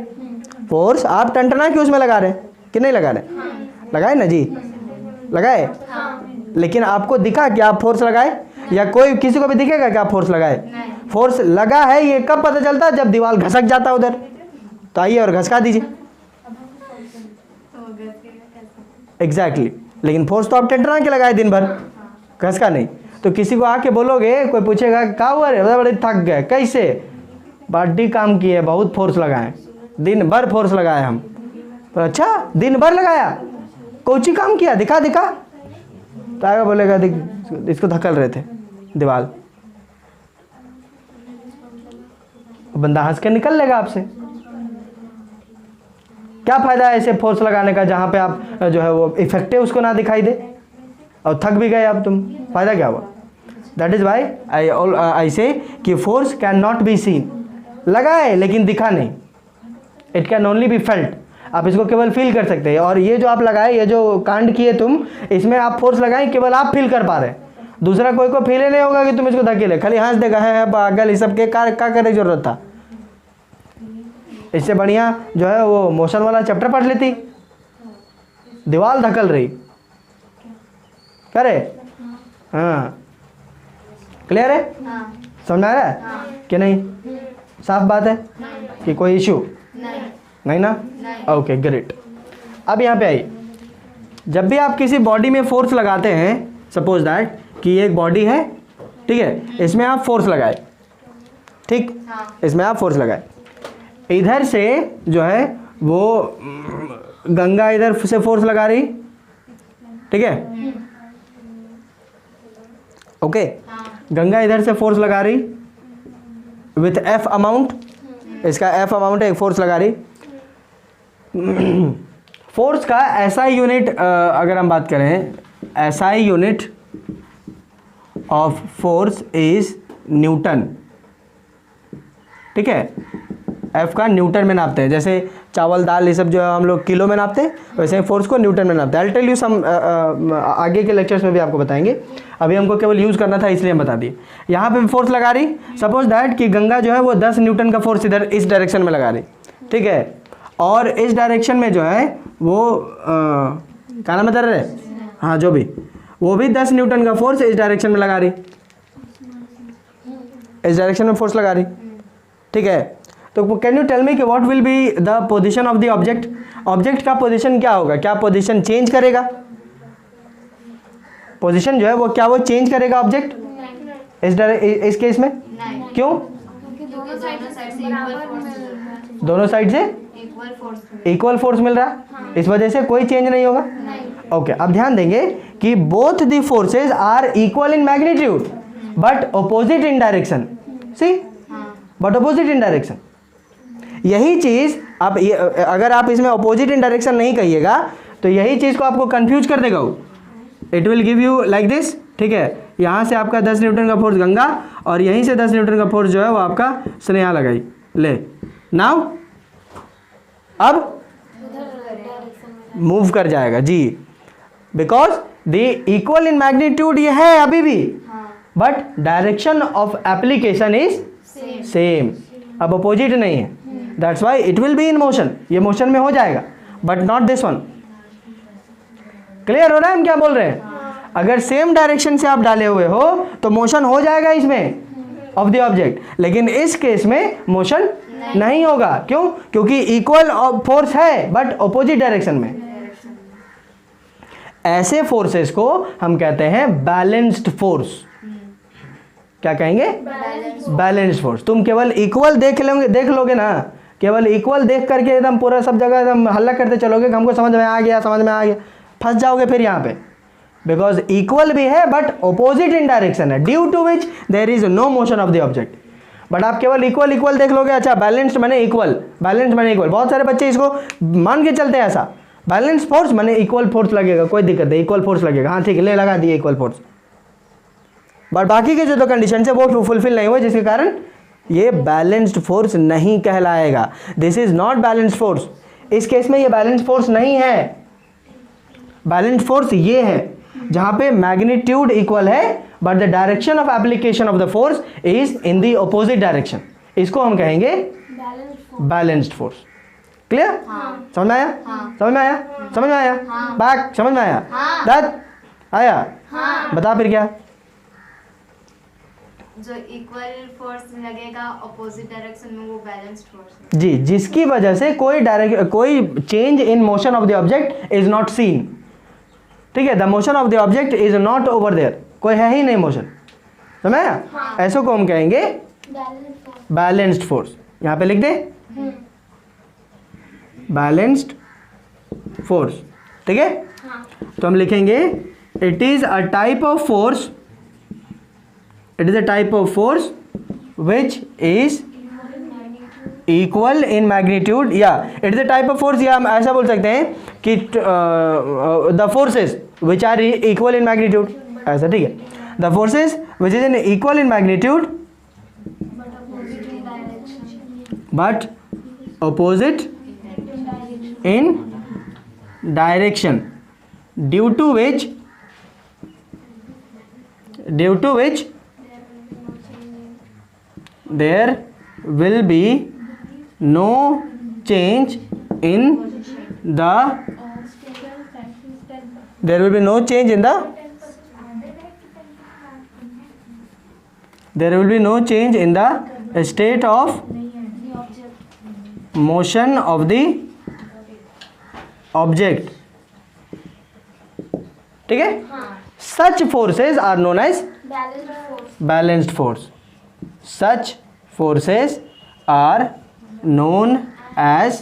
फोर्स आप टंटना की उसमें लगा रहे हैं कि नहीं लगा रहे? लगाए ना जी, लगाए। लेकिन आपको दिखा कि आप फोर्स लगाए, या कोई किसी को भी दिखेगा कि आप फोर्स लगाए? फोर्स लगा है ये कब पता चलता है? जब दीवार घसक जाता है उधर, तो आइए और घसका दीजिए। एग्जैक्टली, लेकिन फोर्स तो आप टंटना के लगाए दिन भर, घसका नहीं। तो किसी को आके बोलोगे, कोई पूछेगा क्या हुआ रे, बड़े थक गए, कैसे? बॉडी काम की है, बहुत फोर्स लगाए, दिन भर फोर्स लगाए हम। तो अच्छा दिन भर लगाया, कोची काम किया, दिखा दिखा, तो आगे बोलेगा इसको धकल रहे थे दीवार, बंदा हंस के निकल लेगा आपसे। क्या फायदा है ऐसे फोर्स लगाने का जहां पे आप जो है वो इफेक्टिव उसको ना दिखाई दे, और थक भी गए अब तुम, फायदा क्या हुआ? दैट इज वाई आई से कि force can not be seen, लगाए लेकिन दिखा नहीं, it can only be felt. आप इसको केवल फील कर सकते हैं। और ये जो आप लगाए, ये जो कांड किए तुम, इसमें आप फोर्स लगाए, केवल आप फील कर पा रहे, दूसरा कोई को फील नहीं होगा कि तुम इसको धकेले, खाली हंस देगा है पागल, इस सब के क्या करने की जरूरत था? इससे बढ़िया जो है वो मोशन वाला चैप्टर पढ़ लेती। दीवार धकल रही, करे, हाँ क्लियर है? समझ आ रहा है कि नहीं? साफ बात है कि कोई इशू नहीं ना? Okay great. अब यहाँ पे आई, जब भी आप किसी बॉडी में फोर्स लगाते हैं, सपोज दैट कि ये एक बॉडी है, ठीक है, इसमें आप फोर्स लगाए, ठीक, इसमें आप फोर्स लगाए, इधर से जो है वो गंगा इधर से फोर्स लगा रही, ठीक है, ओके, गंगा इधर से फोर्स लगा रही विथ एफ अमाउंट, इसका एफ अमाउंट है, एक फोर्स लगा रही। फोर्स का एसआई यूनिट अगर हम बात करें, SI unit of force is Newton, ठीक है, एफ का न्यूटन में नापते हैं, जैसे चावल दाल ये सब जो है हम लोग किलो में नापते हैं, वैसे फोर्स को न्यूटन में नापते हैं। आई टेल यू सम, आगे के लेक्चर्स में भी आपको बताएंगे, अभी हमको केवल यूज़ करना था इसलिए हम बता दिए। यहाँ पे फोर्स लगा रही, सपोज दैट कि गंगा जो है वो 10 न्यूटन का फोर्स इधर इस डायरेक्शन में लगा रही, ठीक है, और इस डायरेक्शन में जो है वो क्या नाम बता रहे, हाँ जो भी, वो भी 10 न्यूटन का फोर्स इस डायरेक्शन में लगा रही, इस डायरेक्शन में फोर्स लगा रही, ठीक है। तो कैन यू टेल मी कि what will be the position of the object, object का पोजीशन क्या होगा, क्या पोजीशन चेंज करेगा, पोजीशन जो है वो क्या वो चेंज करेगा ऑब्जेक्ट इस केस में, क्यों, दोनों साइड से इक्वल फोर्स मिल रहा है, इस वजह से कोई चेंज नहीं होगा। ओके, अब ध्यान देंगे कि both the forces are equal in magnitude but opposite in direction, see, but opposite in direction. यही चीज आप अगर आप इसमें ऑपोजिट इन डायरेक्शन नहीं कहिएगा तो यही चीज को आपको कंफ्यूज कर देगा, it will give you like this, ठीक है, यहाँ से आपका 10 न्यूटन का फोर्स गंगा और यहीं से 10 न्यूटन का फोर्स जो है वो आपका स्नेहा लगाई, ले नाउ अब मूव कर जाएगा जी, because the equal in magnitude ये है अभी भी, but direction of application is same, अब अपोजिट नहीं है, that's why it will be in motion, ये मोशन में हो जाएगा but not this one. Clear हो रहा है हम क्या बोल रहे हैं, अगर सेम डायरेक्शन से आप डाले हुए हो तो मोशन हो जाएगा इसमें ऑफ द ऑब्जेक्ट, लेकिन इस केस में मोशन नहीं होगा, क्यों, क्योंकि इक्वल फोर्स है बट ऑपोजिट डायरेक्शन में। ऐसे फोर्सेस को हम कहते हैं बैलेंस्ड फोर्स, क्या कहेंगे, बैलेंस्ड फोर्स। तुम केवल इक्वल देख लोगे ना, केवल इक्वल देख करके एकदम पूरा सब जगह एकदम हल्ला करते चलोगे कि हमको समझ में आ गया, समझ में आ गया, फंस जाओगे फिर यहाँ पे, बिकॉज इक्वल भी है बट ऑपोजिट इन डायरेक्शन है, due to which there is no motion of the object. But आप केवल इक्वल देख लोगे, अच्छा बैलेंस्ड माने इक्वल, बैलेंस्ड माने इक्वल, बहुत सारे बच्चे इसको मान के चलते हैं ऐसा, बैलेंस फोर्स माने इक्वल फोर्स लगेगा, कोई दिक्कत नहीं, इक्वल फोर्स लगेगा, हाँ ठीक है, ले लगा दिए इक्वल फोर्स, बट बाकी के जो तो कंडीशन है वो फुलफिल नहीं हुए, जिसके कारण ये बैलेंस्ड फोर्स नहीं कहलाएगा, this is not balanced force. इस केस में ये बैलेंस्ड फोर्स नहीं है, बैलेंस्ड फोर्स ये है जहां पे मैग्नीट्यूड इक्वल है but the direction of application of the force is in the opposite direction, इसको हम कहेंगे बैलेंस्ड फोर्स। क्लियर, समझ में आया, समझ में आया, समझ में आया, बैक समझ में आया, दैट आया, बता फिर क्या, जो इक्वल फोर्स लगेगा ऑपोजिट डायरेक्शन में वो बैलेंस्ड फोर्स है। जी, जिसकी वजह से कोई change in motion of the object is not seen, ठीक है, the motion of the object is not over there, कोई है ही नहीं मोशन, समझ में आया, ऐसे को हम कहेंगे बैलेंस्ड फोर्स। यहाँ पे लिख दे बैलेंस्ड फोर्स, ठीक है, तो हम लिखेंगे it is a type of force, it is a type of force which is equal in magnitude, yeah it is a type of force, या हम ऐसा बोल सकते हैं कि the forces which are equal in magnitude, ऐसा, ठीक है, the forces which is in equal in magnitude but opposite in direction, due to which there will be no change in the state of motion of the object ठीक है. Such forces are known as balanced force. Balanced force. Such forces are known as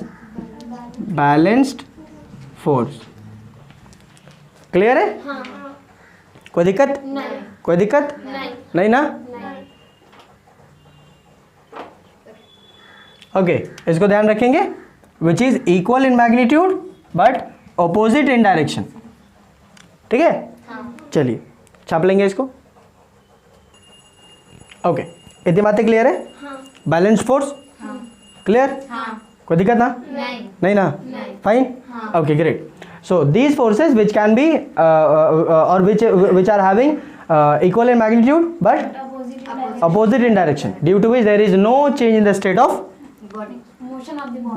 balanced force. Clear है? हाँ. कोई दिक्कत? नहीं. कोई दिक्कत नहीं. नहीं ना? नहीं. ओके, इसको ध्यान रखेंगे. Which is equal in magnitude but opposite in direction. ठीक है, चलिए छाप लेंगे इसको. ओके, इतनी बातें क्लियर है? हाँ. Balanced force clear? हाँ. कोई दिक्कत ना? नहीं. नहीं ना? नहीं. Fine. Okay, great. So these forces which can be or which are having equal in magnitude but opposite in direction, due to which there is no change in the state of Body.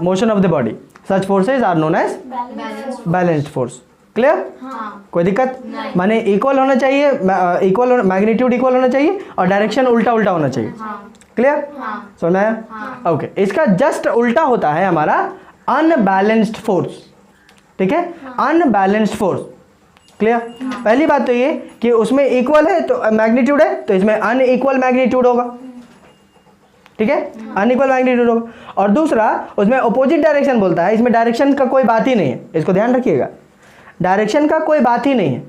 Motion of the body. such forces are known as balanced. balanced force. clear? हाँ. कोई दिक्कत? नहीं. माने equal होना चाहिए, equal magnitude equal होना चाहिए और डायरेक्शन उल्टा उल्टा होना चाहिए. हाँ. क्लियर? हाँ. समझ में आया? हाँ. ओके, इसका जस्ट उल्टा होता है हमारा अनबैलेंस्ड फोर्स. ठीक है, अनबैलेंस्ड फोर्स. क्लियर? पहली बात तो ये कि उसमें इक्वल है तो मैग्नीट्यूड है, तो इसमें अनइक्वल मैग्नीट्यूड होगा. ठीक है, अनइक्वल मैग्नीट्यूड होगा. और दूसरा उसमें अपोजिट डायरेक्शन बोलता है, इसमें डायरेक्शन का कोई बात ही नहीं है. इसको ध्यान रखिएगा, डायरेक्शन का कोई बात ही नहीं है.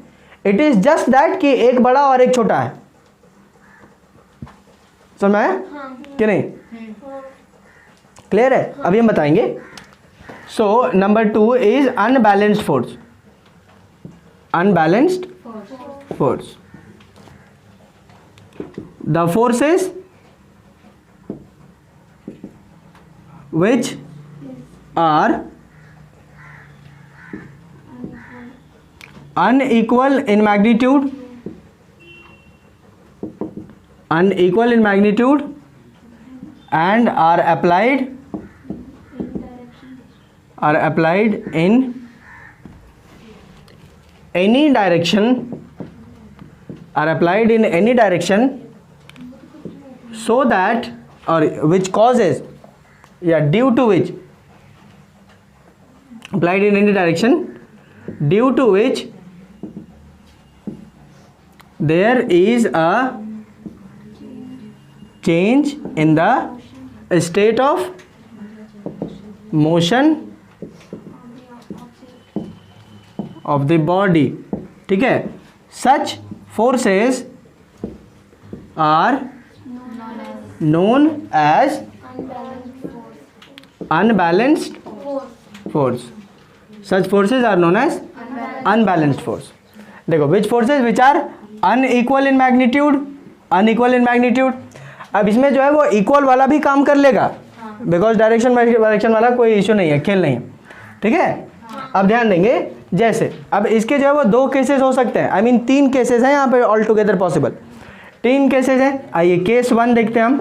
इट इज जस्ट दैट कि एक बड़ा और एक छोटा है. समझ में आया कि नहीं? क्लियर है? अभी हम बताएंगे. So number 2 is unbalanced force. Unbalanced force. The forces which are unequal in magnitude, and are applied in any direction, so that, or which causes, due to which, applied in any direction, due to which there is a change in the state of motion of the body. ठीक है, such forces are known as unbalanced force. Such forces are known as unbalanced force. देखो, which forces which are unequal in magnitude. अब इसमें जो है वो equal वाला भी काम कर लेगा, बिकॉज डायरेक्शन वाला कोई इशू नहीं है, खेल नहीं है. ठीक है, अब ध्यान देंगे. जैसे अब इसके जो है वो 2 केसेस हो सकते हैं, आई मीन 3 केसेस हैं यहाँ पे ऑल टुगेदर पॉसिबल. 3 केसेस हैं. आइए केस 1 देखते हैं हम.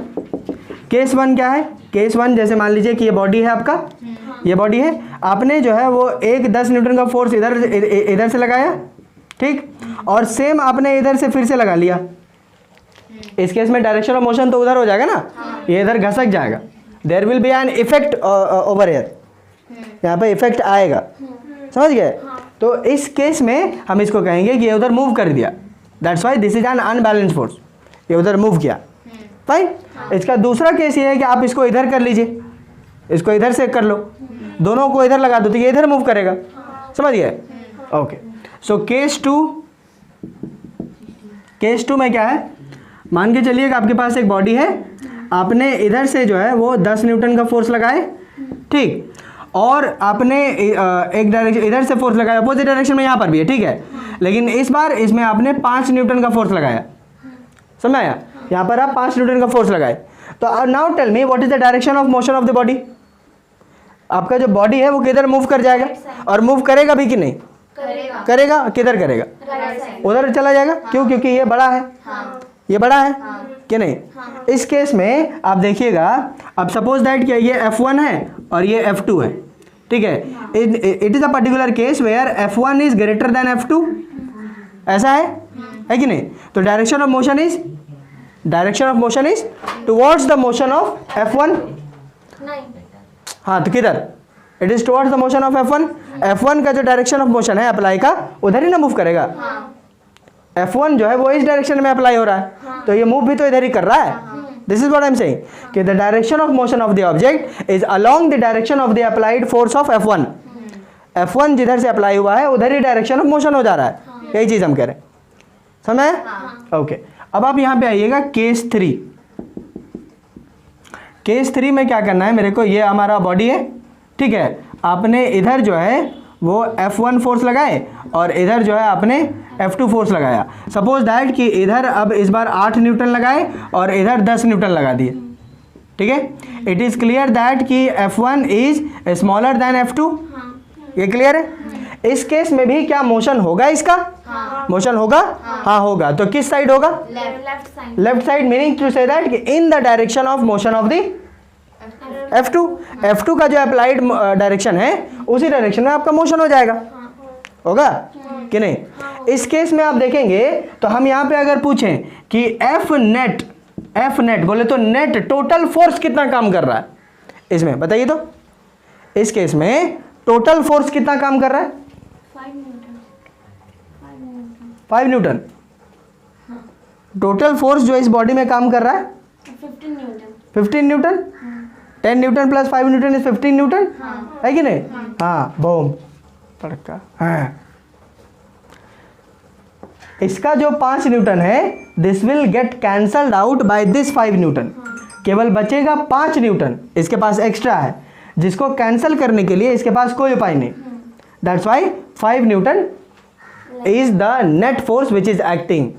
केस 1 क्या है? केस 1 जैसे मान लीजिए कि ये बॉडी है आपका, ये बॉडी है. आपने जो है वो एक 10 न्यूटन का फोर्स इधर से लगाया, ठीक, और सेम आपने इधर से फिर से लगा लिया. इस केस में डायरेक्शन ऑफ मोशन तो उधर हो जाएगा ना, ये इधर घसक जाएगा. There will be an effect over here, यहाँ पे इफेक्ट आएगा. समझ गए? तो इस केस में हम इसको कहेंगे कि ये उधर मूव कर दिया. That's why this is an unbalanced force. ये उधर मूव किया. फाइन. इसका दूसरा केस ये है कि आप इसको इधर कर लीजिए, इसको इधर से कर लो, दोनों को इधर लगा दो तो ये इधर मूव करेगा. समझ गए? ओके. सो केस 2 में क्या है? मान के चलिए कि आपके पास एक बॉडी है, आपने इधर से जो है वो 10 न्यूटन का फोर्स लगाए, ठीक, और आपने एक डायरेक्शन इधर से फोर्स लगाया, अपोजिट डायरेक्शन में यहाँ पर भी है, ठीक है, लेकिन इस बार इसमें आपने 5 न्यूटन का फोर्स लगाया. समझ आया? यहाँ पर आप 5 न्यूटन का फोर्स लगाए. तो now tell me what is the direction of motion of the body. आपका जो बॉडी है वो किधर मूव कर जाएगा, और मूव करेगा भी कि नहीं? करेगा. किधर करेगा? उधर चला जाएगा. क्यों? क्योंकि ये बड़ा है. ये बड़ा है कि नहीं? इस केस में आप देखिएगा, अब सपोज दैट कि ये F1 है और ये F2 है, ठीक है. It is a particular case where F1 is greater than F2. ऐसा है कि नहीं? तो direction of motion is towards the motion of F1. हाँ, तो किधर? It is towards the motion of F1. F1 का जो डायरेक्शन ऑफ मोशन है अप्लाई का, उधर ही ना मूव करेगा. F1 जो है वो इस डायरेक्शन में अप्लाई हो रहा है, तो ये मूव भी तो इधर ही कर रहा है. This is what I am saying कि the direction of motion of the object is along the direction of the applied force of F1. F1 जिधर से अप्लाई हुआ है उधर ही डायरेक्शन ऑफ मोशन हो जा रहा है. यही चीज हम कह रहे हैं, समझ? ओके. अब आप यहाँ पे आइएगा केस 3. केस 3 में क्या करना है मेरे को, ये हमारा बॉडी है, ठीक है. आपने इधर जो है वो F1 फोर्स लगाए और इधर जो है आपने F2 फोर्स लगाया. सपोज दैट कि इधर अब इस बार 8 न्यूटन लगाए और इधर 10 न्यूटन लगा दिए, ठीक है. इट इज़ क्लियर दैट कि F1 is smaller than F2. ये क्लियर है. इस केस में भी क्या मोशन होगा इसका? मोशन होगा? हाँ होगा. तो किस साइड होगा? Left side. Left side, meaning to say that कि in the direction of motion of the F2. F2 का जो अप्लाइड डायरेक्शन है उसी डायरेक्शन में आपका मोशन हो जाएगा. होगा कि नहीं? इस केस में आप देखेंगे तो हम यहाँ पे अगर पूछें कि F नेट बोले तो नेट टोटल फोर्स कितना काम कर रहा है इसमें, बताइए तो. इस केस में टोटल फोर्स कितना काम कर रहा है? 5 न्यूटन. टोटल फोर्स जो इस बॉडी में काम कर रहा है 15 Newton. 10 Newton plus 5 Newton is 15 Newton, है कि नहीं? हाँ, बूम पड़का. हाँ, इसका जो 5 न्यूटन है this will get cancelled out by this 5 Newton. केवल बचेगा 5 न्यूटन इसके पास एक्स्ट्रा है, जिसको कैंसिल करने के लिए इसके पास कोई उपाय नहीं. That's why 5 Newton is the net force which is acting.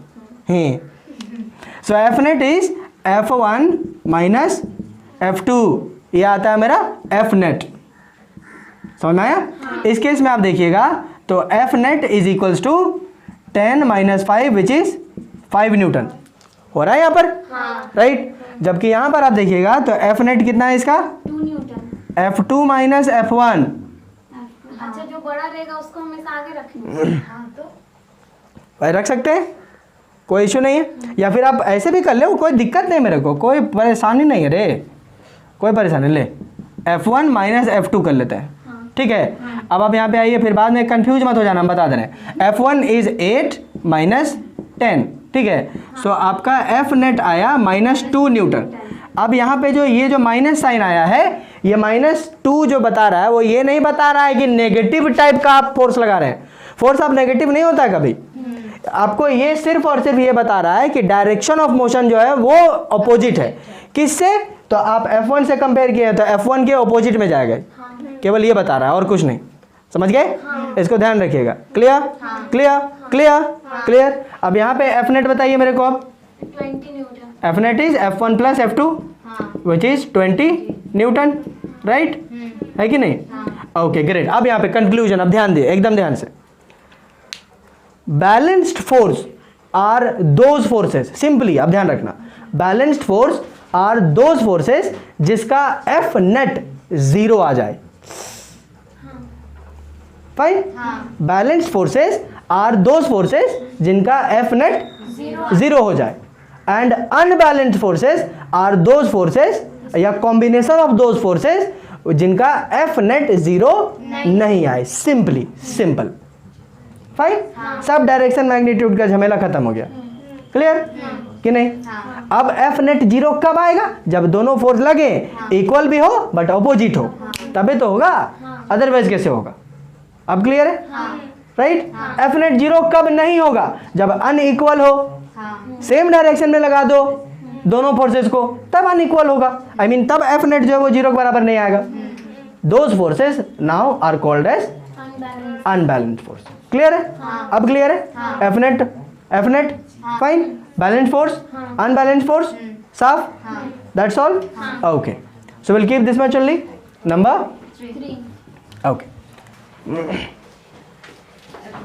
So F net is F1 minus F2. ये आता है मेरा F नेट. समझ में आया? इस केस में आप देखिएगा तो F net is equals to 10 minus 5 which is 5 newton. हो रहा है यहाँ पर, राइट? जबकि यहाँ पर आप देखिएगा तो F नेट कितना है इसका? 2 न्यूटन. F2 minus F1. अच्छा, जो बड़ा रहेगा उसको हमेशा आगे रखेंगे. तो भाई रख सकते हैं, कोई इशू नहीं है. या फिर आप ऐसे भी कर ले, कोई दिक्कत नहीं, मेरे को कोई परेशानी नहीं है रे, कोई परेशानी. ले F1 माइनस F2 कर लेते हैं, ठीक है. अब आप यहाँ पे आइए, फिर बाद में कंफ्यूज मत हो जाना, हम बता दे रहे हैं. F1 इज 8 माइनस 10, ठीक है. सो आपका F नेट आया माइनस 2 न्यूटन. अब यहाँ पे जो ये जो माइनस साइन आया है, ये -2 जो बता रहा है वो ये नहीं बता रहा है कि नेगेटिव टाइप का आप फोर्स लगा रहे हैं. फोर्स आप नेगेटिव नहीं होता है कभी. आपको ये सिर्फ और सिर्फ ये बता रहा है कि डायरेक्शन ऑफ मोशन जो है वो अपोजिट है. किससे? तो आप F1 से कंपेयर किए तो F1 के अपोजिट में जाएगा. केवल ये बता रहा है और कुछ नहीं. समझ गए? इसको ध्यान रखिएगा. Clear clear clear clear. अब यहाँ पे F नेट बताइए मेरे को. अब 20 Newton. F net is F1 plus F2 which is 20 Newton, right? है कि नहीं? Okay great. अब यहाँ पे कंक्लूजन, अब ध्यान दिए, एकदम ध्यान से. Balanced force are those forces, simply अब ध्यान रखना, balanced force are those forces जिसका F नेट 0 आ जाए. Fine. Balanced forces are those forces जिनका F नेट 0 हो जाए. And unbalanced forces are those forces या कॉम्बिनेशन ऑफ दोज फोर्सेस जिनका F नेट 0 नहीं आए. Simply simple. फाइन. सब डायरेक्शन मैग्नीट्यूड का झमेला खत्म हो गया. क्लियर कि नहीं? अब F नेट 0 कब आएगा? जब दोनों फोर्स लगे, इक्वल भी हो बट अपोजिट हो, तभी तो होगा, अदरवाइज कैसे होगा? अब क्लियर है, राइट? F नेट 0 कब नहीं होगा? जब अनइक्वल हो. सेम डायरेक्शन में लगा दो दोनों फोर्सेस को, तब अनइक्वल होगा. आई मीन तब F नेट जो है वो 0 के बराबर नहीं आएगा. Those forces now are called as unbalanced force. Clear है? अब क्लियर है? F net fine. Balance force, unbalanced force, साफ. That's all. Okay. So will keep this much only. Number 3. Okay.